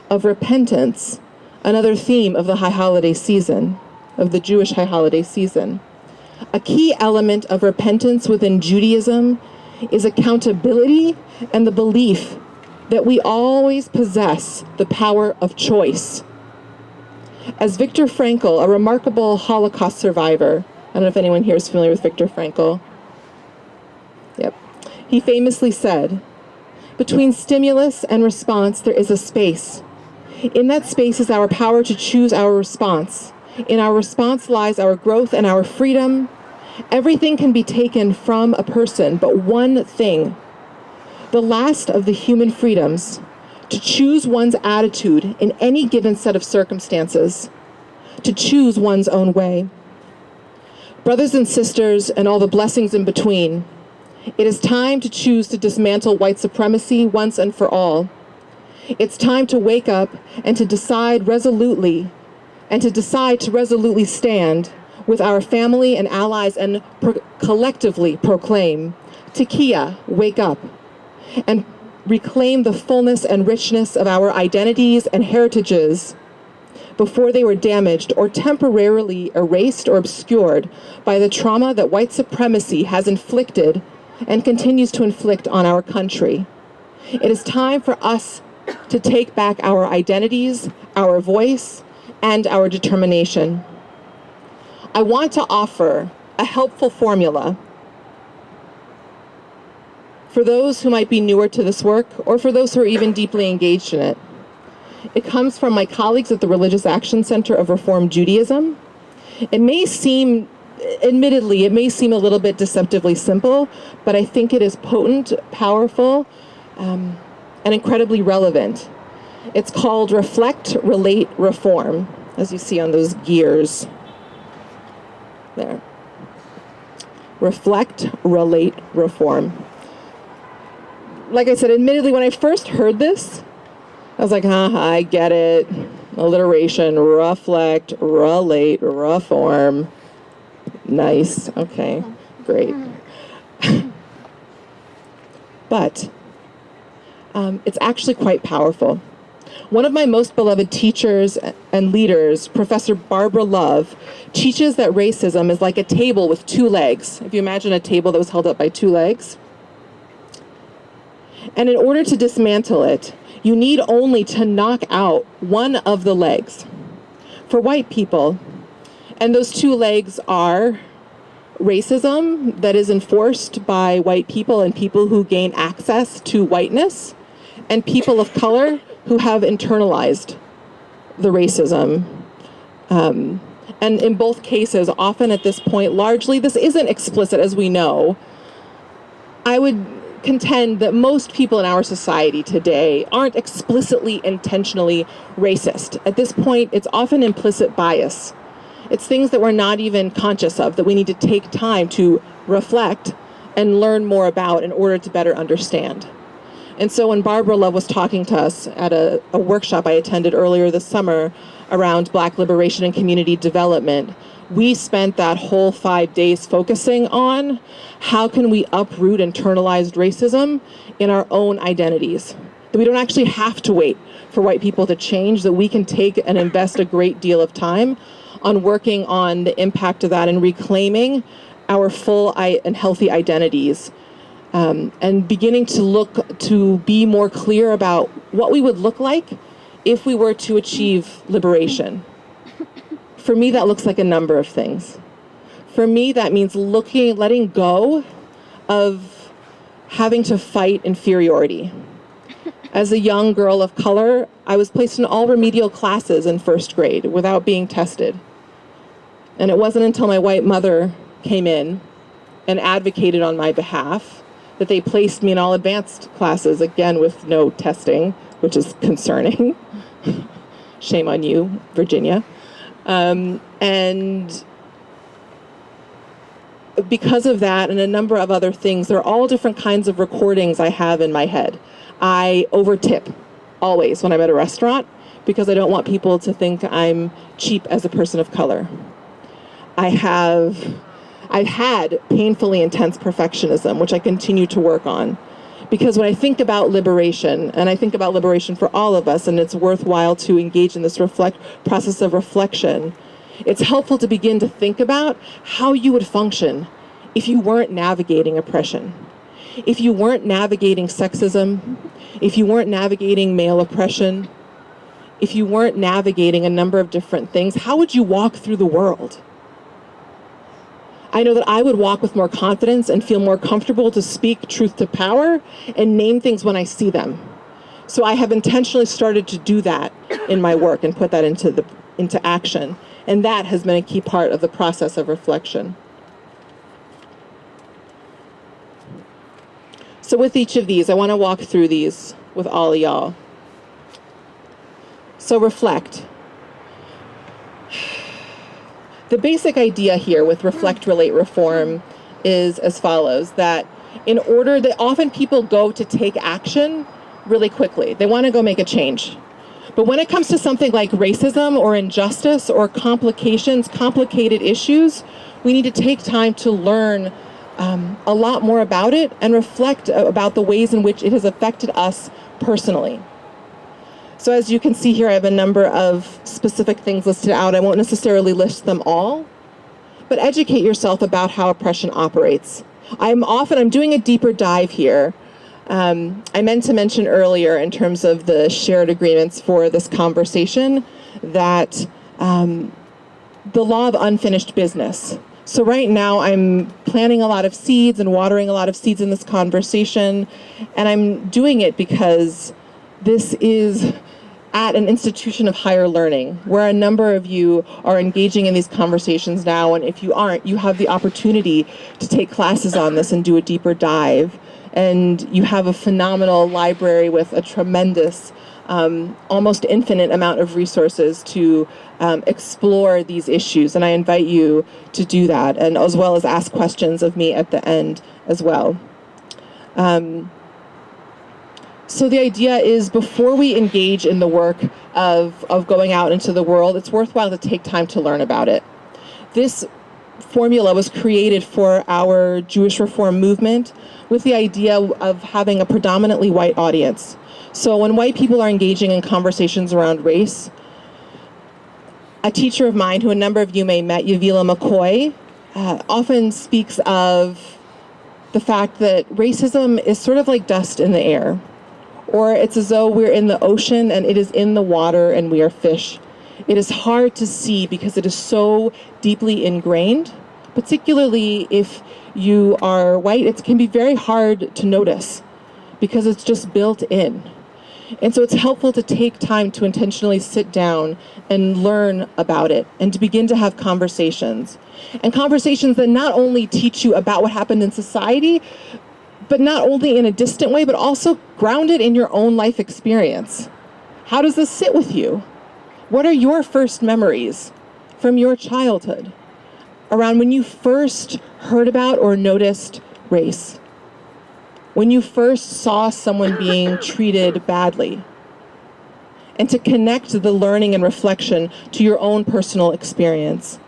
of repentance, another theme of the high holiday season, of the Jewish high holiday season. A key element of repentance within Judaism is accountability and the belief that we always possess the power of choice. As Viktor Frankl, a remarkable Holocaust survivor, I don't know if anyone here is familiar with Viktor Frankl. Yep. He famously said, "Between stimulus and response, there is a space. In that space is our power to choose our response. In our response lies our growth and our freedom. Everything can be taken from a person, but one thing, the last of the human freedoms, to choose one's attitude in any given set of circumstances, to choose one's own way. Brothers and sisters, and all the blessings in between, it is time to choose to dismantle white supremacy once and for all. It's time to wake up and to decide resolutely, stand with our family and allies and collectively proclaim, Tekiah, wake up, and reclaim the fullness and richness of our identities and heritages before they were damaged or temporarily erased or obscured by the trauma that white supremacy has inflicted and continues to inflict on our country. It is time for us to take back our identities, our voice, and our determination. I want to offer a helpful formula for those who might be newer to this work or for those who are even deeply engaged in it. It comes from my colleagues at the Religious Action Center of Reform Judaism. Admittedly, it may seem a little bit deceptively simple, but I think it is potent, powerful, and incredibly relevant. It's called Reflect, Relate, Reform, as you see on those gears there. Reflect, Relate, Reform. Like I said, admittedly, when I first heard this, I was like, I get it. Alliteration, reflect, relate, reform. Nice, okay, great. But it's actually quite powerful. One of my most beloved teachers and leaders, Professor Barbara Love, teaches that racism is like a table with two legs. If you imagine a table that was held up by two legs. And in order to dismantle it, you need only to knock out one of the legs. For white people, and those two legs are racism that is enforced by white people and people who gain access to whiteness, and people of color who have internalized the racism. And in both cases, often at this point, largely, this isn't explicit as we know. I would contend that most people in our society today aren't explicitly, intentionally racist. At this point, it's often implicit bias. It's things that we're not even conscious of, that we need to take time to reflect and learn more about in order to better understand. And so when Barbara Love was talking to us at a workshop I attended earlier this summer around Black liberation and community development, we spent that whole 5 days focusing on how can we uproot internalized racism in our own identities. That we don't actually have to wait for white people to change, that we can take and invest a great deal of time on working on the impact of that and reclaiming our full and healthy identities. And beginning to look to be more clear about what we would look like if we were to achieve liberation. For me, that looks like a number of things. For me, that means letting go of having to fight inferiority. As a young girl of color, I was placed in all remedial classes in first grade without being tested. And it wasn't until my white mother came in and advocated on my behalf that they placed me in all advanced classes, again with no testing, which is concerning. Shame on you, Virginia. And because of that and a number of other things, there are all different kinds of recordings I have in my head. I overtip always when I'm at a restaurant because I don't want people to think I'm cheap as a person of color. I've had painfully intense perfectionism, which I continue to work on. Because when I think about liberation, and I think about liberation for all of us, and it's worthwhile to engage in this process of reflection, it's helpful to begin to think about how you would function if you weren't navigating oppression. If you weren't navigating sexism, if you weren't navigating male oppression, if you weren't navigating a number of different things, how would you walk through the world? I know that I would walk with more confidence and feel more comfortable to speak truth to power and name things when I see them. So I have intentionally started to do that in my work and put that into action. And that has been a key part of the process of reflection. So with each of these, I want to walk through these with all of y'all. So reflect. The basic idea here with reflect, relate, reform is as follows, that in order that often people go to take action really quickly. They want to go make a change. But when it comes to something like racism or injustice or complicated issues, we need to take time to learn a lot more about it and reflect about the ways in which it has affected us personally. So as you can see here, I have a number of specific things listed out. I won't necessarily list them all, but educate yourself about how oppression operates. I'm doing a deeper dive here. I meant to mention earlier in terms of the shared agreements for this conversation that the law of unfinished business. So right now I'm planting a lot of seeds and watering a lot of seeds in this conversation, and I'm doing it because this is at an institution of higher learning where a number of you are engaging in these conversations now, and if you aren't, you have the opportunity to take classes on this and do a deeper dive. And you have a phenomenal library with a tremendous, almost infinite amount of resources to explore these issues. And I invite you to do that, and as well as ask questions of me at the end as well. So the idea is before we engage in the work of going out into the world, it's worthwhile to take time to learn about it. This formula was created for our Jewish Reform movement with the idea of having a predominantly white audience. So when white people are engaging in conversations around race, a teacher of mine who a number of you may have met, Yavila McCoy, often speaks of the fact that racism is sort of like dust in the air, or it's as though we're in the ocean and it is in the water and we are fish. It is hard to see because it is so deeply ingrained, particularly if you are white. It can be very hard to notice because it's just built in. And so it's helpful to take time to intentionally sit down and learn about it and to begin to have conversations. And conversations that not only teach you about what happened in society, but not only in a distant way, but also grounded in your own life experience. How does this sit with you? What are your first memories from your childhood around when you first heard about or noticed race? When you first saw someone being treated badly? And to connect the learning and reflection to your own personal experience.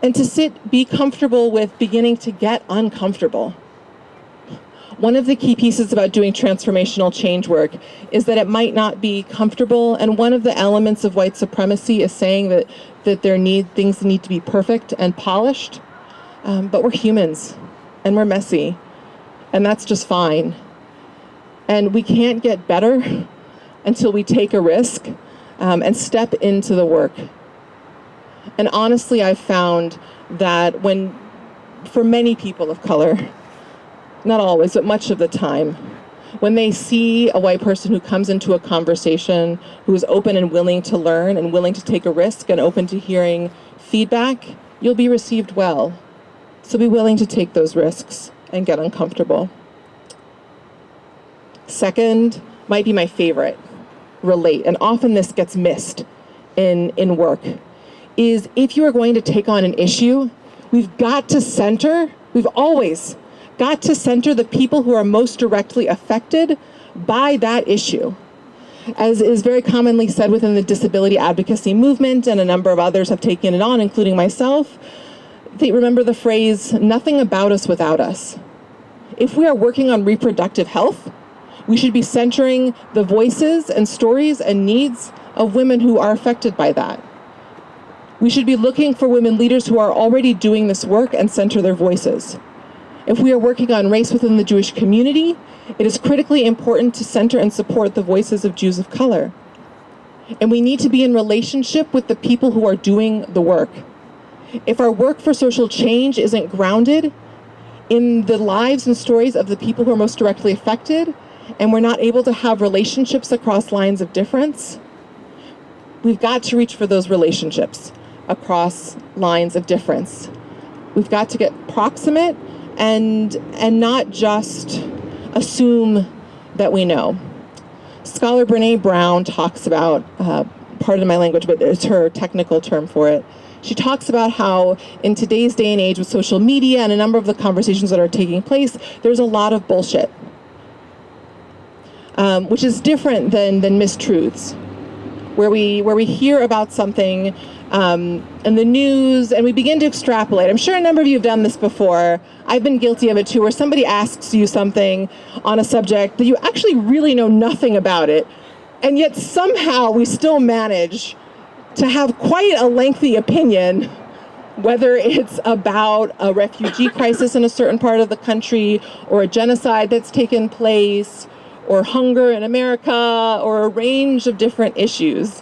And to be comfortable with beginning to get uncomfortable. One of the key pieces about doing transformational change work is that it might not be comfortable, and one of the elements of white supremacy is saying that things need to be perfect and polished, but we're humans, and we're messy, and that's just fine. And we can't get better until we take a risk and step into the work. And honestly, I've found that for many people of color, not always, but much of the time, when they see a white person who comes into a conversation, who is open and willing to learn and willing to take a risk and open to hearing feedback, you'll be received well. So be willing to take those risks and get uncomfortable. Second, might be my favorite, relate. And often this gets missed in work, is if you are going to take on an issue, we've always got to center the people who are most directly affected by that issue. As is very commonly said within the disability advocacy movement, and a number of others have taken it on, including myself, they remember the phrase, nothing about us without us. If we are working on reproductive health, we should be centering the voices and stories and needs of women who are affected by that. We should be looking for women leaders who are already doing this work and center their voices. If we are working on race within the Jewish community, it is critically important to center and support the voices of Jews of color. And we need to be in relationship with the people who are doing the work. If our work for social change isn't grounded in the lives and stories of the people who are most directly affected, and we're not able to have relationships across lines of difference, we've got to reach for those relationships across lines of difference. We've got to get proximate and not just assume that we know. Scholar Brene Brown talks about, pardon my language, but it's her technical term for it. She talks about how in today's day and age with social media and a number of the conversations that are taking place, there's a lot of bullshit, which is different than mistruths, where we hear about something in the news and we begin to extrapolate. I'm sure a number of you have done this before. I've been guilty of it too, where somebody asks you something on a subject that you actually really know nothing about it, and yet somehow we still manage to have quite a lengthy opinion, whether it's about a refugee crisis in a certain part of the country, or a genocide that's taken place, or hunger in America, or a range of different issues.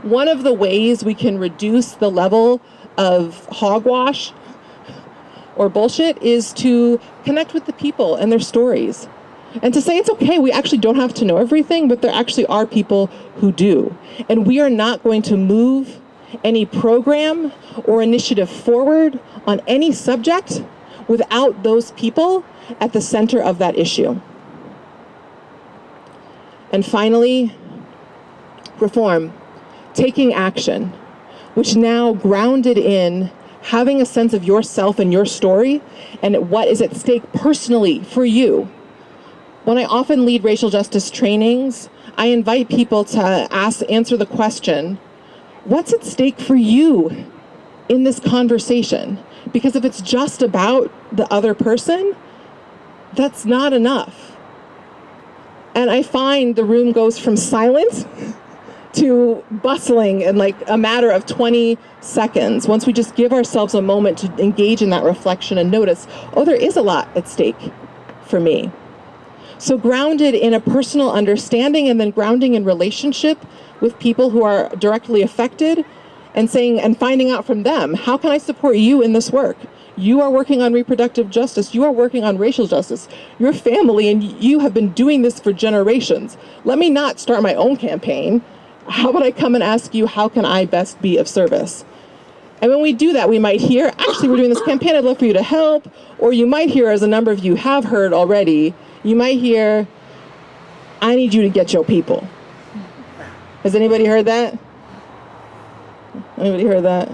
One of the ways we can reduce the level of hogwash or bullshit is to connect with the people and their stories. And to say it's okay, we actually don't have to know everything, but there actually are people who do. And we are not going to move any program or initiative forward on any subject without those people at the center of that issue. And finally, reform, taking action, which now grounded in having a sense of yourself and your story and what is at stake personally for you. When I often lead racial justice trainings, I invite people to answer the question, what's at stake for you in this conversation? Because if it's just about the other person, that's not enough. And I find the room goes from silent to bustling in like a matter of 20 seconds. Once we just give ourselves a moment to engage in that reflection and notice, oh, there is a lot at stake for me. So grounded in a personal understanding and then grounding in relationship with people who are directly affected and saying and finding out from them, how can I support you in this work? You are working on reproductive justice. You are working on racial justice. Your family and you have been doing this for generations. Let me not start my own campaign. How about I come and ask you, how can I best be of service? And when we do that, we might hear, actually, we're doing this campaign, I'd love for you to help. Or you might hear, as a number of you have heard already, you might hear, I need you to get your people. Has anybody heard that? Anybody heard that?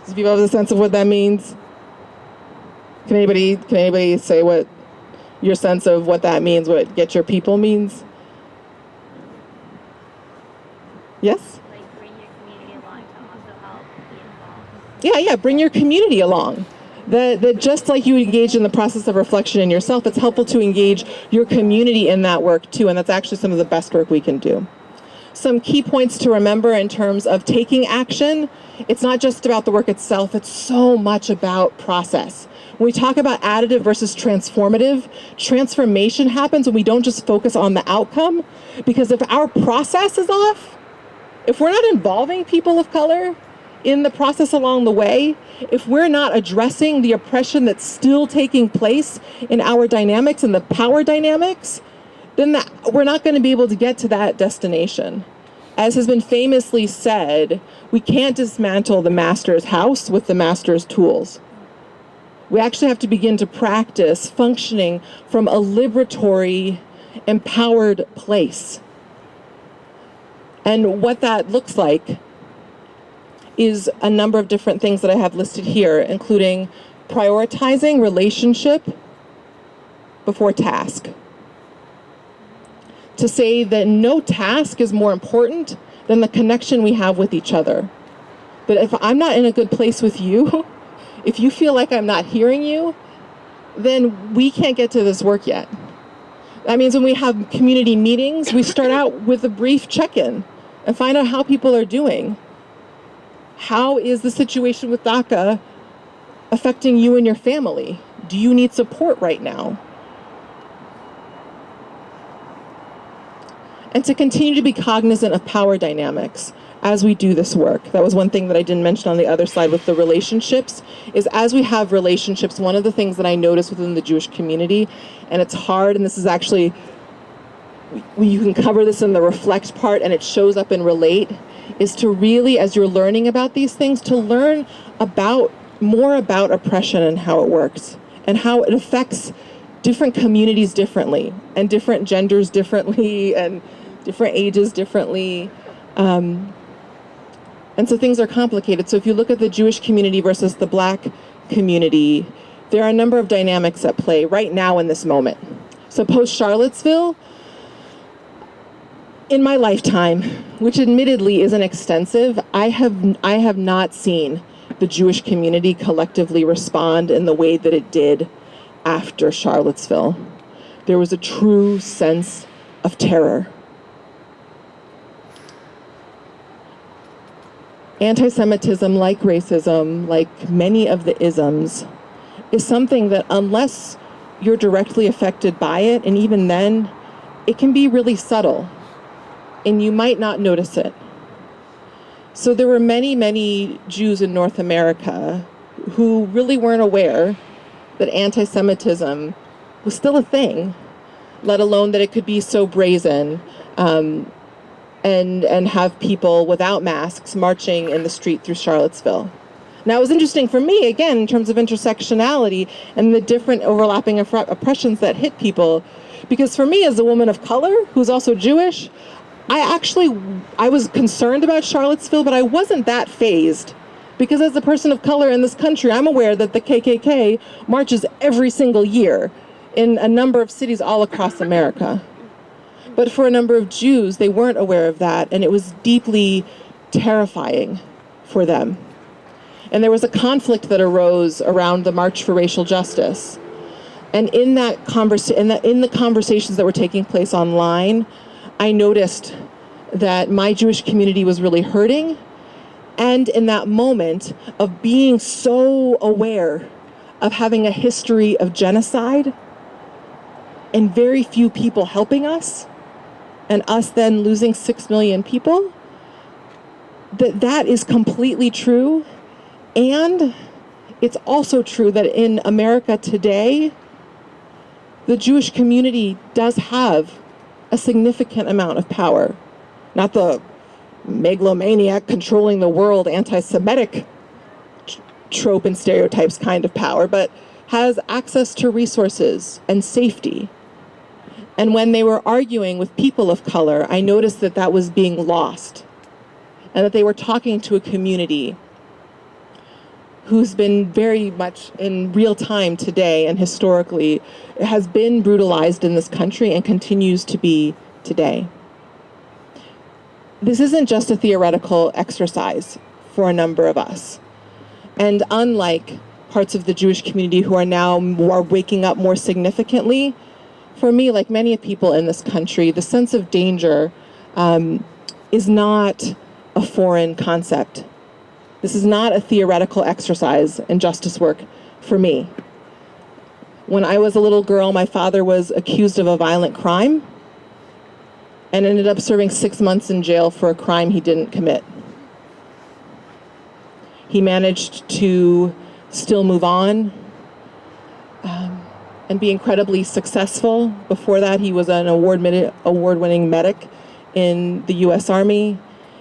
Does people have a sense of what that means? Can anybody say what your sense of what that means, what get your people means? Yes? Like bring your community along to also help be involved. Yeah, bring your community along. That just like you engage in the process of reflection in yourself, it's helpful to engage your community in that work too, and that's actually some of the best work we can do. Some key points to remember in terms of taking action. It's not just about the work itself, it's so much about process. When we talk about additive versus transformative, transformation happens when we don't just focus on the outcome, because if our process is off, if we're not involving people of color in the process along the way, if we're not addressing the oppression that's still taking place in our dynamics and the power dynamics, then we're not going to be able to get to that destination. As has been famously said, we can't dismantle the master's house with the master's tools. We actually have to begin to practice functioning from a liberatory, empowered place. And what that looks like is a number of different things that I have listed here, including prioritizing relationship before task. To say that no task is more important than the connection we have with each other. That if I'm not in a good place with you, if you feel like I'm not hearing you, then we can't get to this work yet. That means when we have community meetings, we start out with a brief check-in and find out how people are doing. How is the situation with DACA affecting you and your family? Do you need support right now? And to continue to be cognizant of power dynamics as we do this work. That was one thing that I didn't mention on the other side with the relationships, is as we have relationships, one of the things that I notice within the Jewish community, and it's hard, and this is actually, you can cover this in the reflect part, and it shows up in relate, is to really, as you're learning about these things, to learn more about oppression and how it works and how it affects different communities differently and different genders differently and different ages differently. And so things are complicated. So if you look at the Jewish community versus the Black community, there are a number of dynamics at play right now in this moment. So post-Charlottesville, in my lifetime, which admittedly isn't extensive, I have not seen the Jewish community collectively respond in the way that it did after Charlottesville. There was a true sense of terror. Anti-Semitism, like racism, like many of the isms, is something that unless you're directly affected by it, and even then, it can be really subtle, and you might not notice it. So there were many, many Jews in North America who really weren't aware that anti-Semitism was still a thing, let alone that it could be so brazen, and have people without masks marching in the street through Charlottesville. Now, it was interesting for me, again, in terms of intersectionality and the different overlapping oppressions that hit people, because for me, as a woman of color who's also Jewish, I was concerned about Charlottesville, but I wasn't that fazed. Because as a person of color in this country, I'm aware that the KKK marches every single year in a number of cities all across America. But for a number of Jews, they weren't aware of that, and it was deeply terrifying for them. And there was a conflict that arose around the March for Racial Justice. And in the conversations that were taking place online, I noticed that my Jewish community was really hurting. And in that moment of being so aware of having a history of genocide and very few people helping us, and us then losing 6 million people, that is completely true. And it's also true that in America today, the Jewish community does have a significant amount of power. Not the megalomaniac controlling the world, anti-Semitic trope and stereotypes kind of power, but has access to resources and safety. And when they were arguing with people of color, I noticed that that was being lost, and that they were talking to a community who's been very much in real time today and historically has been brutalized in this country and continues to be today. This isn't just a theoretical exercise for a number of us. And unlike parts of the Jewish community who are waking up more significantly, for me, like many people in this country, the sense of danger is not a foreign concept. This is not a theoretical exercise in justice work for me. When I was a little girl, my father was accused of a violent crime and ended up serving 6 months in jail for a crime he didn't commit. He managed to still move on and be incredibly successful. Before that, he was an award-winning medic in the U.S. Army.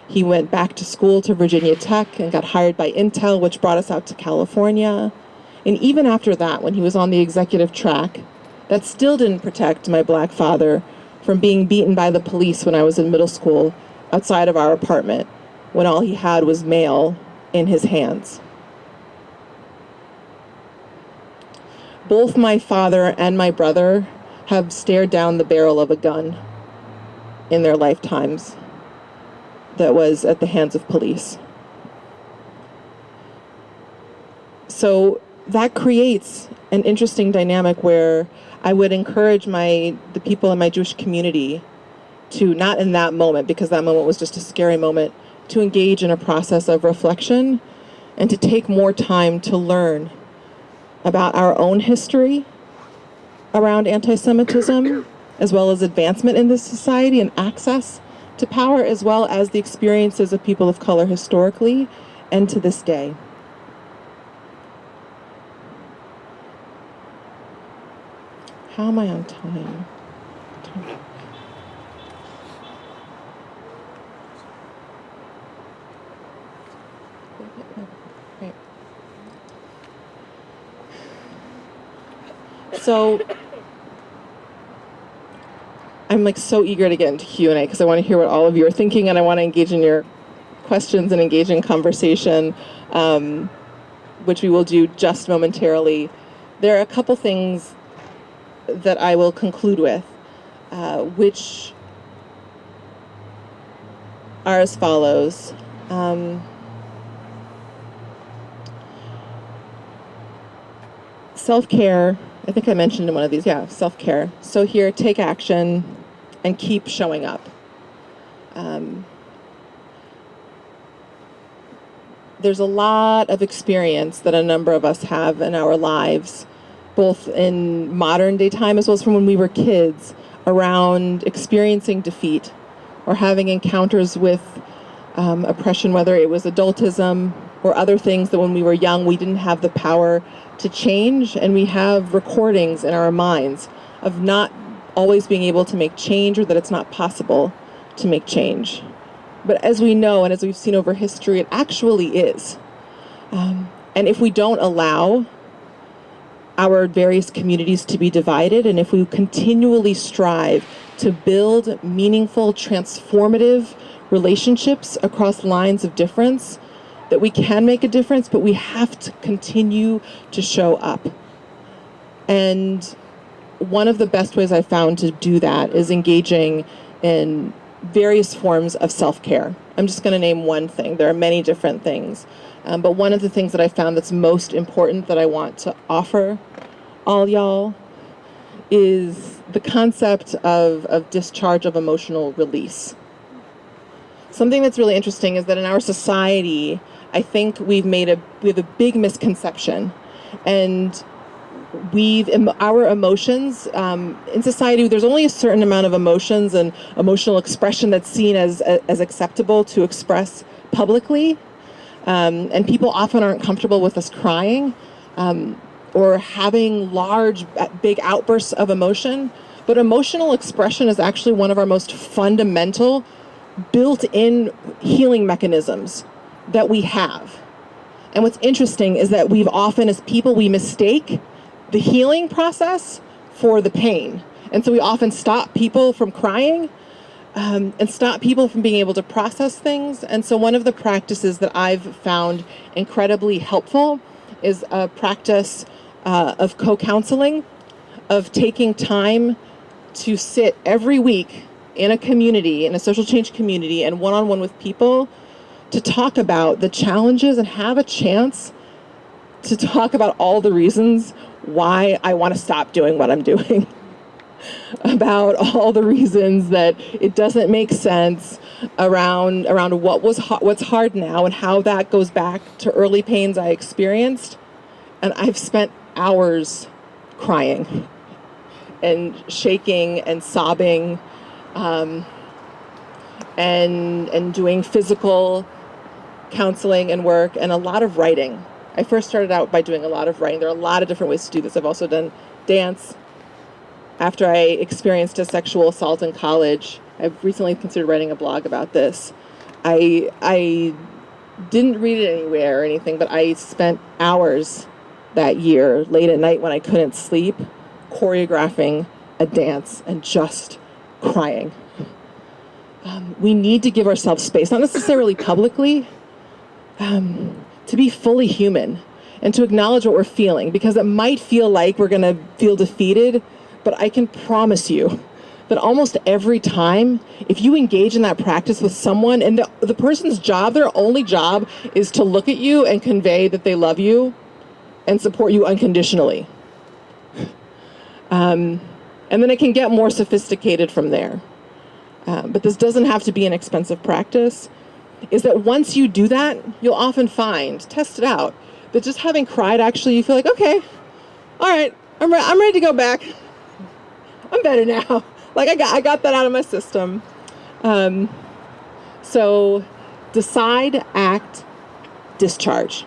He went back to school to Virginia Tech and got hired by Intel, which brought us out to California. And even after that, when he was on the executive track, that still didn't protect my Black father from being beaten by the police when I was in middle school outside of our apartment, when all he had was mail in his hands. Both my father and my brother have stared down the barrel of a gun in their lifetimes that was at the hands of police. So that creates an interesting dynamic where I would encourage the people in my Jewish community to, not in that moment, because that moment was just a scary moment, to engage in a process of reflection and to take more time to learn about our own history around anti-Semitism, as well as advancement in this society and access to power, as well as the experiences of people of color historically and to this day. How am I on time? So I'm like so eager to get into Q&A because I want to hear what all of you are thinking, and I want to engage in your questions and engage in conversation, which we will do just momentarily. There are a couple things that I will conclude with, which are as follows. Self-care, I think I mentioned in one of these, self-care. So here, take action and keep showing up. There's a lot of experience that a number of us have in our lives, both in modern day time as well as from when we were kids, around experiencing defeat or having encounters with oppression, whether it was adultism or other things that when we were young we didn't have the power to change, and we have recordings in our minds of not always being able to make change, or that it's not possible to make change. But as we know, and as we've seen over history, it actually is. And if we don't allow our various communities to be divided, and if we continually strive to build meaningful, transformative relationships across lines of difference, that we can make a difference, but we have to continue to show up. And one of the best ways I've found to do that is engaging in various forms of self-care. I'm just going to name one thing. There are many different things. But one of the things that I found that's most important that I want to offer all y'all is the concept of discharge of emotional release. Something that's really interesting is that in our society, I think we have a big misconception, and our emotions in society, there's only a certain amount of emotions and emotional expression that's seen as acceptable to express publicly, and people often aren't comfortable with us crying or having large, big outbursts of emotion. But emotional expression is actually one of our most fundamental built-in healing mechanisms that we have. And what's interesting is that we've often, as people, we mistake the healing process for the pain. And so we often stop people from crying and stop people from being able to process things. And so one of the practices that I've found incredibly helpful is a practice of co-counseling, of taking time to sit every week in a community, in a social change community, and one-on-one with people to talk about the challenges and have a chance to talk about all the reasons why I want to stop doing what I'm doing. About all the reasons that it doesn't make sense around what's hard now and how that goes back to early pains I experienced. And I've spent hours crying and shaking and sobbing and doing physical counseling and work and a lot of writing. I first started out by doing a lot of writing. There are a lot of different ways to do this. I've also done dance. After I experienced a sexual assault in college, I've recently considered writing a blog about this. I didn't read it anywhere or anything, but I spent hours that year, late at night when I couldn't sleep, choreographing a dance and just crying. We need to give ourselves space, not necessarily publicly, to be fully human and to acknowledge what we're feeling, because it might feel like we're going to feel defeated, but I can promise you that almost every time, if you engage in that practice with someone, and the person's job, their only job is to look at you and convey that they love you and support you unconditionally. And then it can get more sophisticated from there. But this doesn't have to be an expensive practice. Is that once you do that, you'll often find, test it out, that just having cried, actually you feel like, okay, all right, I'm ready to go back. I'm better now. Like I got that out of my system. So decide, act, discharge.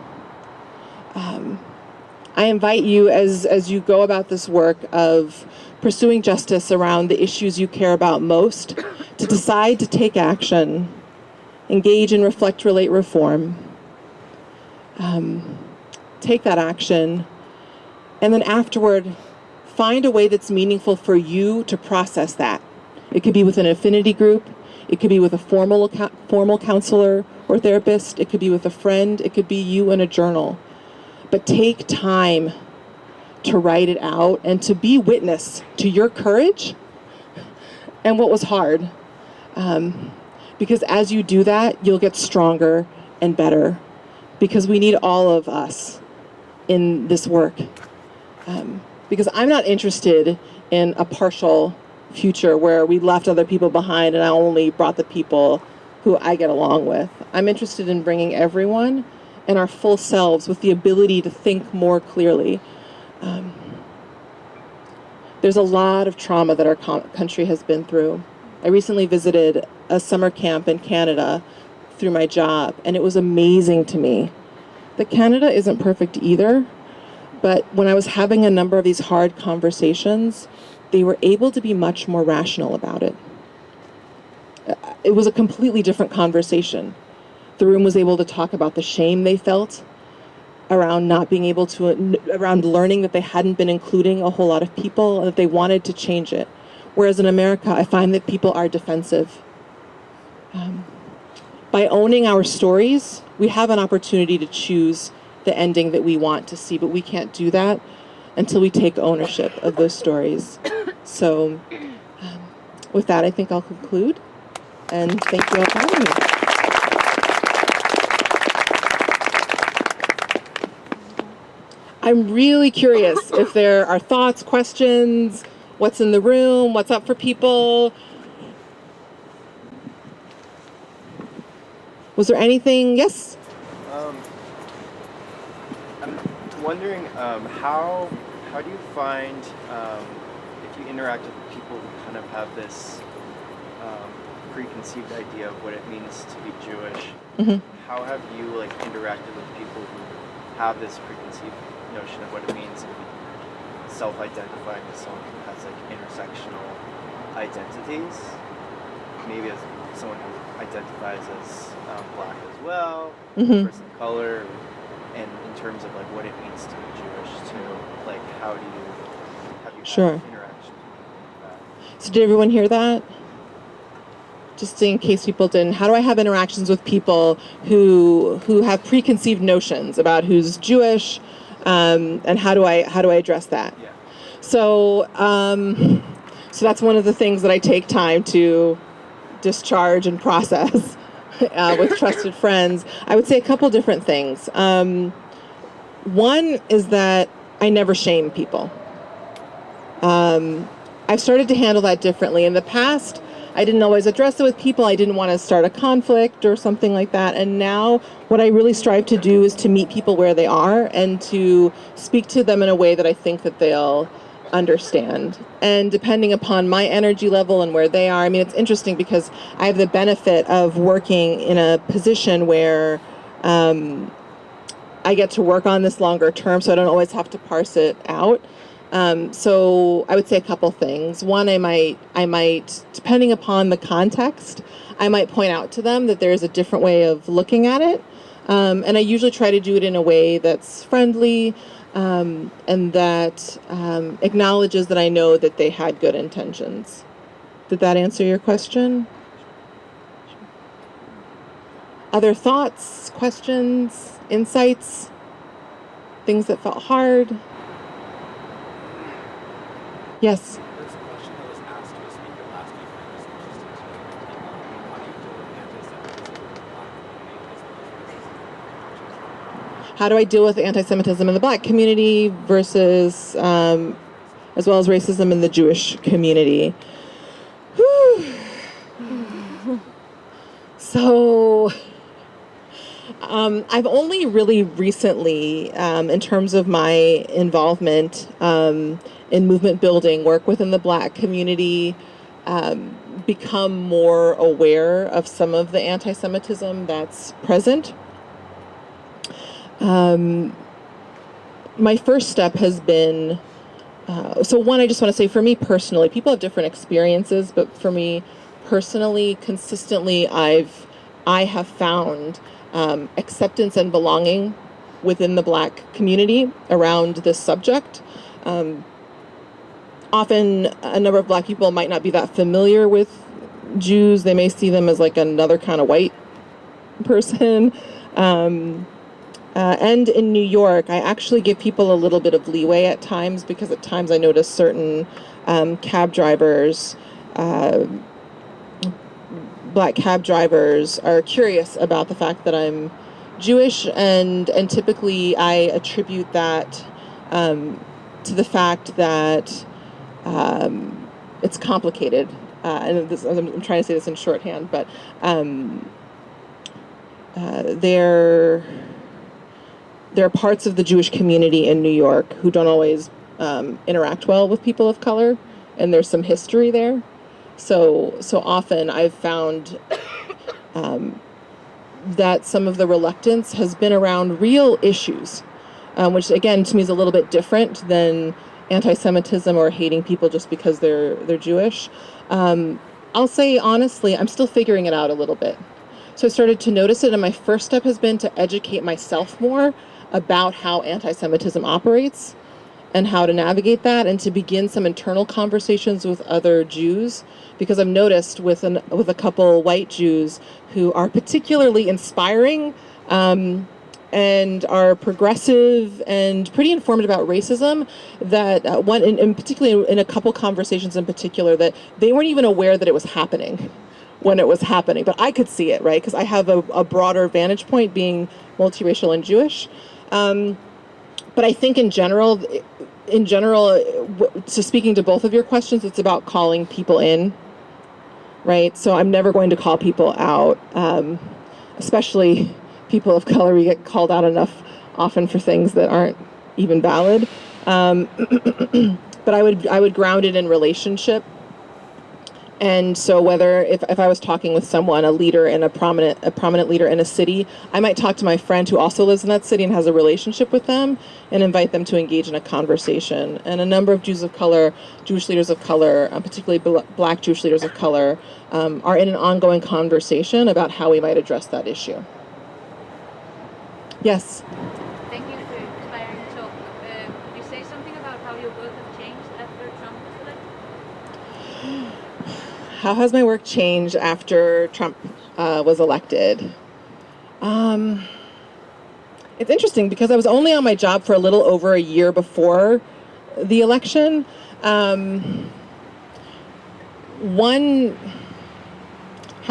I invite you as you go about this work of pursuing justice around the issues you care about most, to decide to take action, engage in reflect, relate, reform. Take that action, and then afterward, find a way that's meaningful for you to process that. It could be with an affinity group. It could be with a formal counselor or therapist. It could be with a friend. It could be you in a journal. But take time to write it out and to be witness to your courage and what was hard. Because as you do that, you'll get stronger and better, because we need all of us in this work. Because I'm not interested in a partial future where we left other people behind and I only brought the people who I get along with. I'm interested in bringing everyone and our full selves with the ability to think more clearly. There's a lot of trauma that our country has been through. I recently visited a summer camp in Canada through my job, and it was amazing to me that Canada isn't perfect either, but when I was having a number of these hard conversations, they were able to be much more rational about it. It was a completely different conversation. The room was able to talk about the shame they felt around not being able to, around learning that they hadn't been including a whole lot of people, and that they wanted to change it. Whereas in America, I find that people are defensive. By owning our stories, we have an opportunity to choose the ending that we want to see, but we can't do that until we take ownership of those stories. So with that, I think I'll conclude. And thank you all for having me. I'm really curious if there are thoughts, questions, what's in the room, what's up for people. Was there anything? Yes? I'm wondering how do you find if you interact with people who kind of have this preconceived idea of what it means to be Jewish? Mm-hmm. How have you interacted with people who have this preconceived notion of what it means to be self-identifying as someone who has intersectional identities? Maybe as someone who identifies as Black as well, Mm-hmm. person of color, and in terms of what it means to be Jewish too. How do you Sure. have interactions with that? So did everyone hear that? Just in case people didn't, how do I have interactions with people who have preconceived notions about who's Jewish, and how do I address that? Yeah. So so that's one of the things that I take time to discharge and process with trusted friends. I would say a couple different things. One is that I never shame people. I've started to handle that differently. In the past, I didn't always address it with people. I didn't want to start a conflict or something like that. And now what I really strive to do is to meet people where they are and to speak to them in a way that I think that they'll understand. And depending upon my energy level and where they are, it's interesting because I have the benefit of working in a position where I get to work on this longer term, so I don't always have to parse it out. So I would say a couple things. One, I might, depending upon the context, I might point out to them that there's a different way of looking at it. And I usually try to do it in a way that's friendly, and that acknowledges that I know that they had good intentions. Did that answer your question? Other thoughts, questions, insights, things that felt hard? Yes? There's a question that was asked to a speaker last week that was interesting to me. How do you deal with anti-Semitism in the Black community? How do I deal with anti-Semitism in the Black community versus, as well as racism in the Jewish community? Whew. So, I've only really recently, in terms of my involvement in movement building work within the Black community, become more aware of some of the anti-Semitism that's present. My first step has been, so one, I just want to say for me personally, people have different experiences, but for me personally, consistently, I have found acceptance and belonging within the Black community around this subject. often a number of Black people might not be that familiar with Jews. They may see them as like another kind of white person. And in New York, I actually give people a little bit of leeway at times, because at times I notice certain cab drivers, Black cab drivers, are curious about the fact that I'm Jewish, and typically I attribute that to the fact that it's complicated. And this, I'm trying to say this in shorthand, but there are parts of the Jewish community in New York who don't always interact well with people of color, and there's some history there. So often I've found that some of the reluctance has been around real issues, which again to me is a little bit different than anti-Semitism or hating people just because they're Jewish. I'll say honestly, I'm still figuring it out a little bit. So I started to notice it, and my first step has been to educate myself more about how anti-Semitism operates and how to navigate that, and to begin some internal conversations with other Jews, because I've noticed with a couple white Jews who are particularly inspiring and are progressive and pretty informed about racism, that one, and particularly in a couple conversations in particular, that they weren't even aware that it was happening when it was happening, but I could see it, right? Because I have a broader vantage point being multiracial and Jewish. But I think in general, so speaking to both of your questions, it's about calling people in, right? So I'm never going to call people out, especially people of color. We get called out enough often for things that aren't even valid. But I would ground it in relationship. And so whether if I was talking with someone, a leader and a prominent leader in a city, I might talk to my friend who also lives in that city and has a relationship with them, and invite them to engage in a conversation. And a number of Jewish leaders of color, particularly Black Jewish leaders of color, are in an ongoing conversation about how we might address that issue. Yes? Thank you for inspiring talk. Could you say something about how your work has changed after Trump was elected? How has my work changed after Trump was elected? It's interesting because I was only on my job for a little over a year before the election. How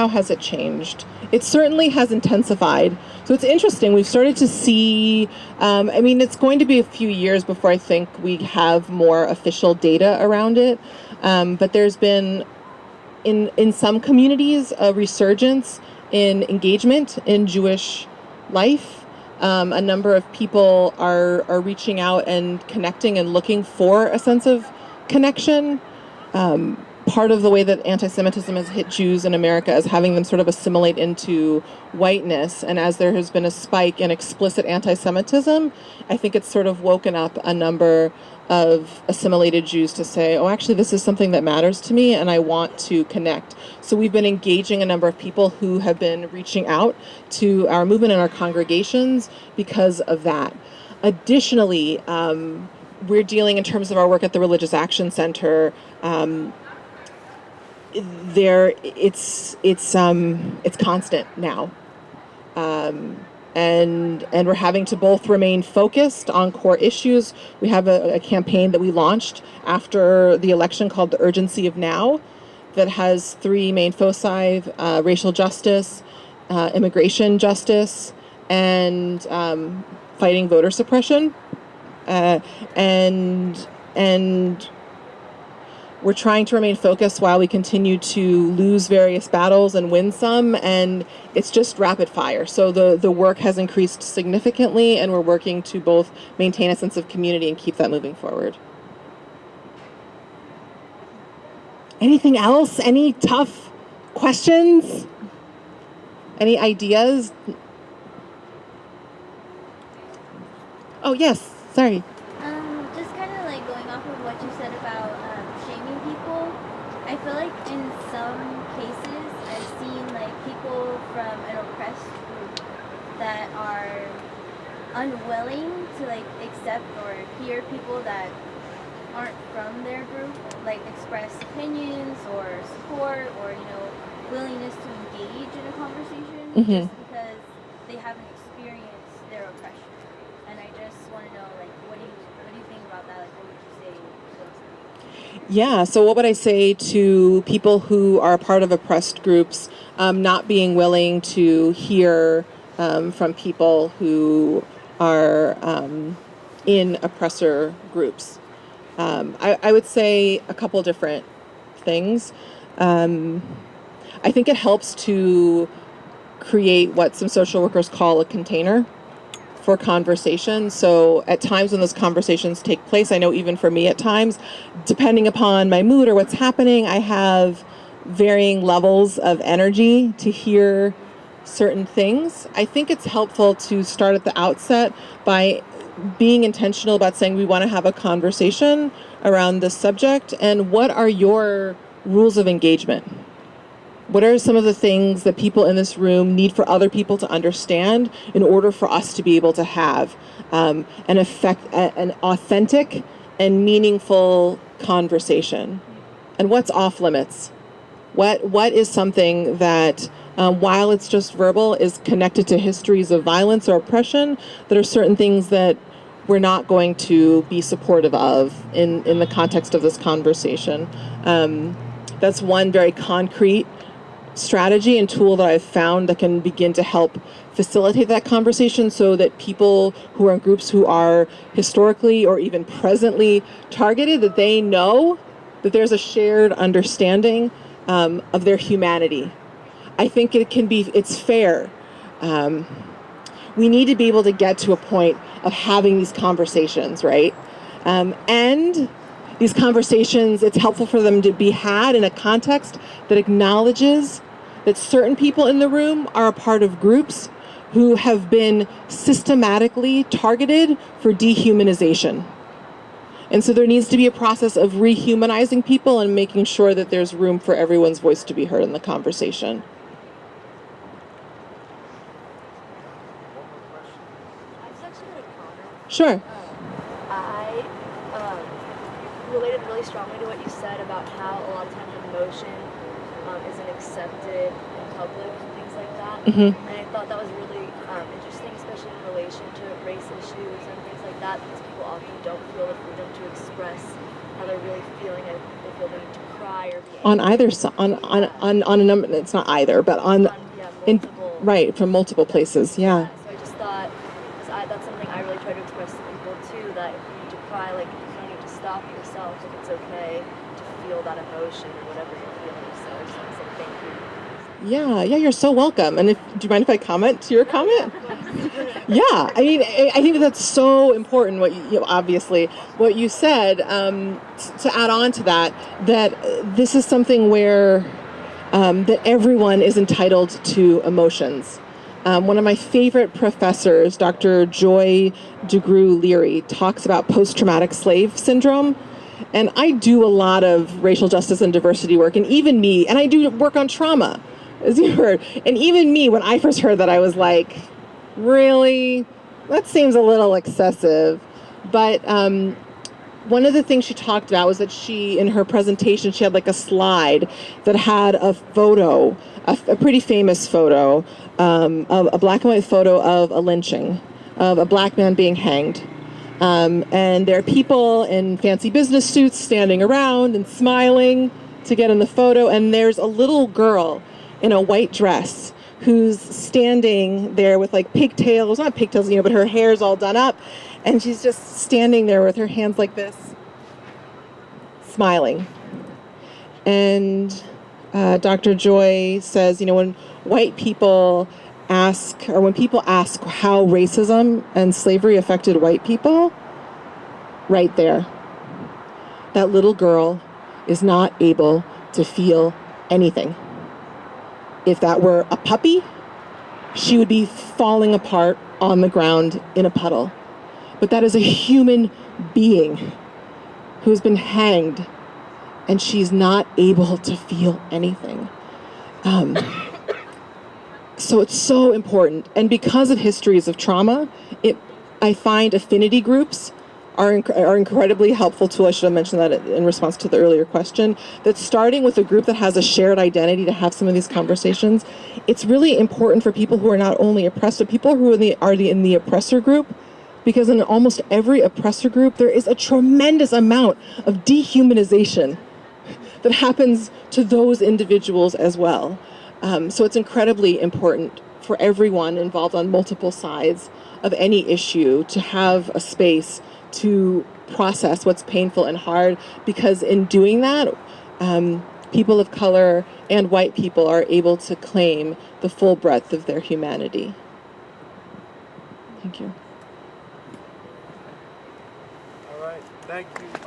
has it changed? It certainly has intensified. So it's interesting. We've started to see, it's going to be a few years before I think we have more official data around it. But there's been, in some communities, a resurgence in engagement in Jewish life. A number of people are reaching out and connecting and looking for a sense of connection. Part of the way that anti-Semitism has hit Jews in America is having them sort of assimilate into whiteness. And as there has been a spike in explicit anti-Semitism, I think it's sort of woken up a number of assimilated Jews to say, oh, actually, this is something that matters to me and I want to connect. So we've been engaging a number of people who have been reaching out to our movement and our congregations because of that. Additionally, we're dealing, in terms of our work at the Religious Action Center, it's constant now. And we're having to both remain focused on core issues. We have a campaign that we launched after the election called The Urgency of Now, that has three main foci: racial justice, immigration justice, and fighting voter suppression. And we're trying to remain focused while we continue to lose various battles and win some, and it's just rapid fire. So the work has increased significantly, and we're working to both maintain a sense of community and keep that moving forward. Anything else? Any tough questions? Any ideas? Oh, yes. Sorry. Just kind of like going off of what you said about shaming people. I feel like in some cases I've seen like people from an oppressed group that are unwilling to like accept or hear people that aren't from their group, like express opinions or support or, you know, willingness to engage in a conversation just because they haven't experienced their oppression. And I just want to know, like, what do you think about that? Like, what would you say to those people? Yeah, so what would I say to people who are a part of oppressed groups not being willing to hear from people who are in oppressor groups? I would say a couple different things. I think it helps to create what some social workers call a container for conversation. So at times when those conversations take place, I know even for me at times, depending upon my mood or what's happening, I have varying levels of energy to hear certain things. I think it's helpful to start at the outset by being intentional about saying we want to have a conversation around this subject, and what are your rules of engagement? What are some of the things that people in this room need for other people to understand in order for us to be able to have an authentic and meaningful conversation? And what's off limits? What is something that, while it's just verbal, is connected to histories of violence or oppression, that are certain things that we're not going to be supportive of in the context of this conversation? That's one very concrete strategy and tool that I've found that can begin to help facilitate that conversation, so that people who are in groups who are historically or even presently targeted, that they know that there's a shared understanding of their humanity. I think it's fair. We need to be able to get to a point of having these conversations, right? And these conversations, it's helpful for them to be had in a context that acknowledges that certain people in the room are a part of groups who have been systematically targeted for dehumanization. And so there needs to be a process of rehumanizing people and making sure that there's room for everyone's voice to be heard in the conversation. I just actually had a comment. Sure. I related really strongly to what you said about how a lot of times emotion isn't accepted in public and things like that. And I thought that was really interesting, especially in relation to race issues and things like that, because people often don't feel the freedom to express how they're really feeling. They feel the need to cry or be angry. On either side, on a number, it's not either, but Multiple. Right, from multiple places, yeah. So I just thought, that's something I really try to express to people too, that if you need to cry, like, you don't need to stop yourself, if it's okay to feel that emotion or whatever you're feeling. So I just want to say thank you. Yeah, you're so welcome. And do you mind if I comment to your comment? Yeah, I mean, I think that's so important. Obviously, what you said. To add on to that this is something where that everyone is entitled to emotions. One of my favorite professors, Dr. Joy DeGruy Leary, talks about post-traumatic slave syndrome. And I do a lot of racial justice and diversity work, and even me, and I do work on trauma, as you heard. And even me, when I first heard that, I was like, really? That seems a little excessive. But one of the things she talked about was that in her presentation, she had like a slide that had a photo, a pretty famous photo, of a black and white photo of a lynching, of a black man being hanged. And there are people in fancy business suits standing around and smiling to get in the photo. And there's a little girl in a white dress who's standing there with like pigtails, not pigtails, but her hair's all done up. And she's just standing there with her hands like this, smiling. And Dr. Joy says, when white people ask, or when people ask how racism and slavery affected white people, right there, that little girl is not able to feel anything. If that were a puppy, she would be falling apart on the ground in a puddle. But that is a human being who's been hanged, and she's not able to feel anything. So it's so important. And because of histories of trauma, I find affinity groups are incredibly helpful tool. I should have mentioned that in response to the earlier question, that starting with a group that has a shared identity to have some of these conversations, it's really important for people who are not only oppressed, but people who are in the oppressor group, because in almost every oppressor group, there is a tremendous amount of dehumanization that happens to those individuals as well. So it's incredibly important for everyone involved on multiple sides of any issue to have a space to process what's painful and hard, because in doing that, people of color and white people are able to claim the full breadth of their humanity. Thank you. All right, thank you.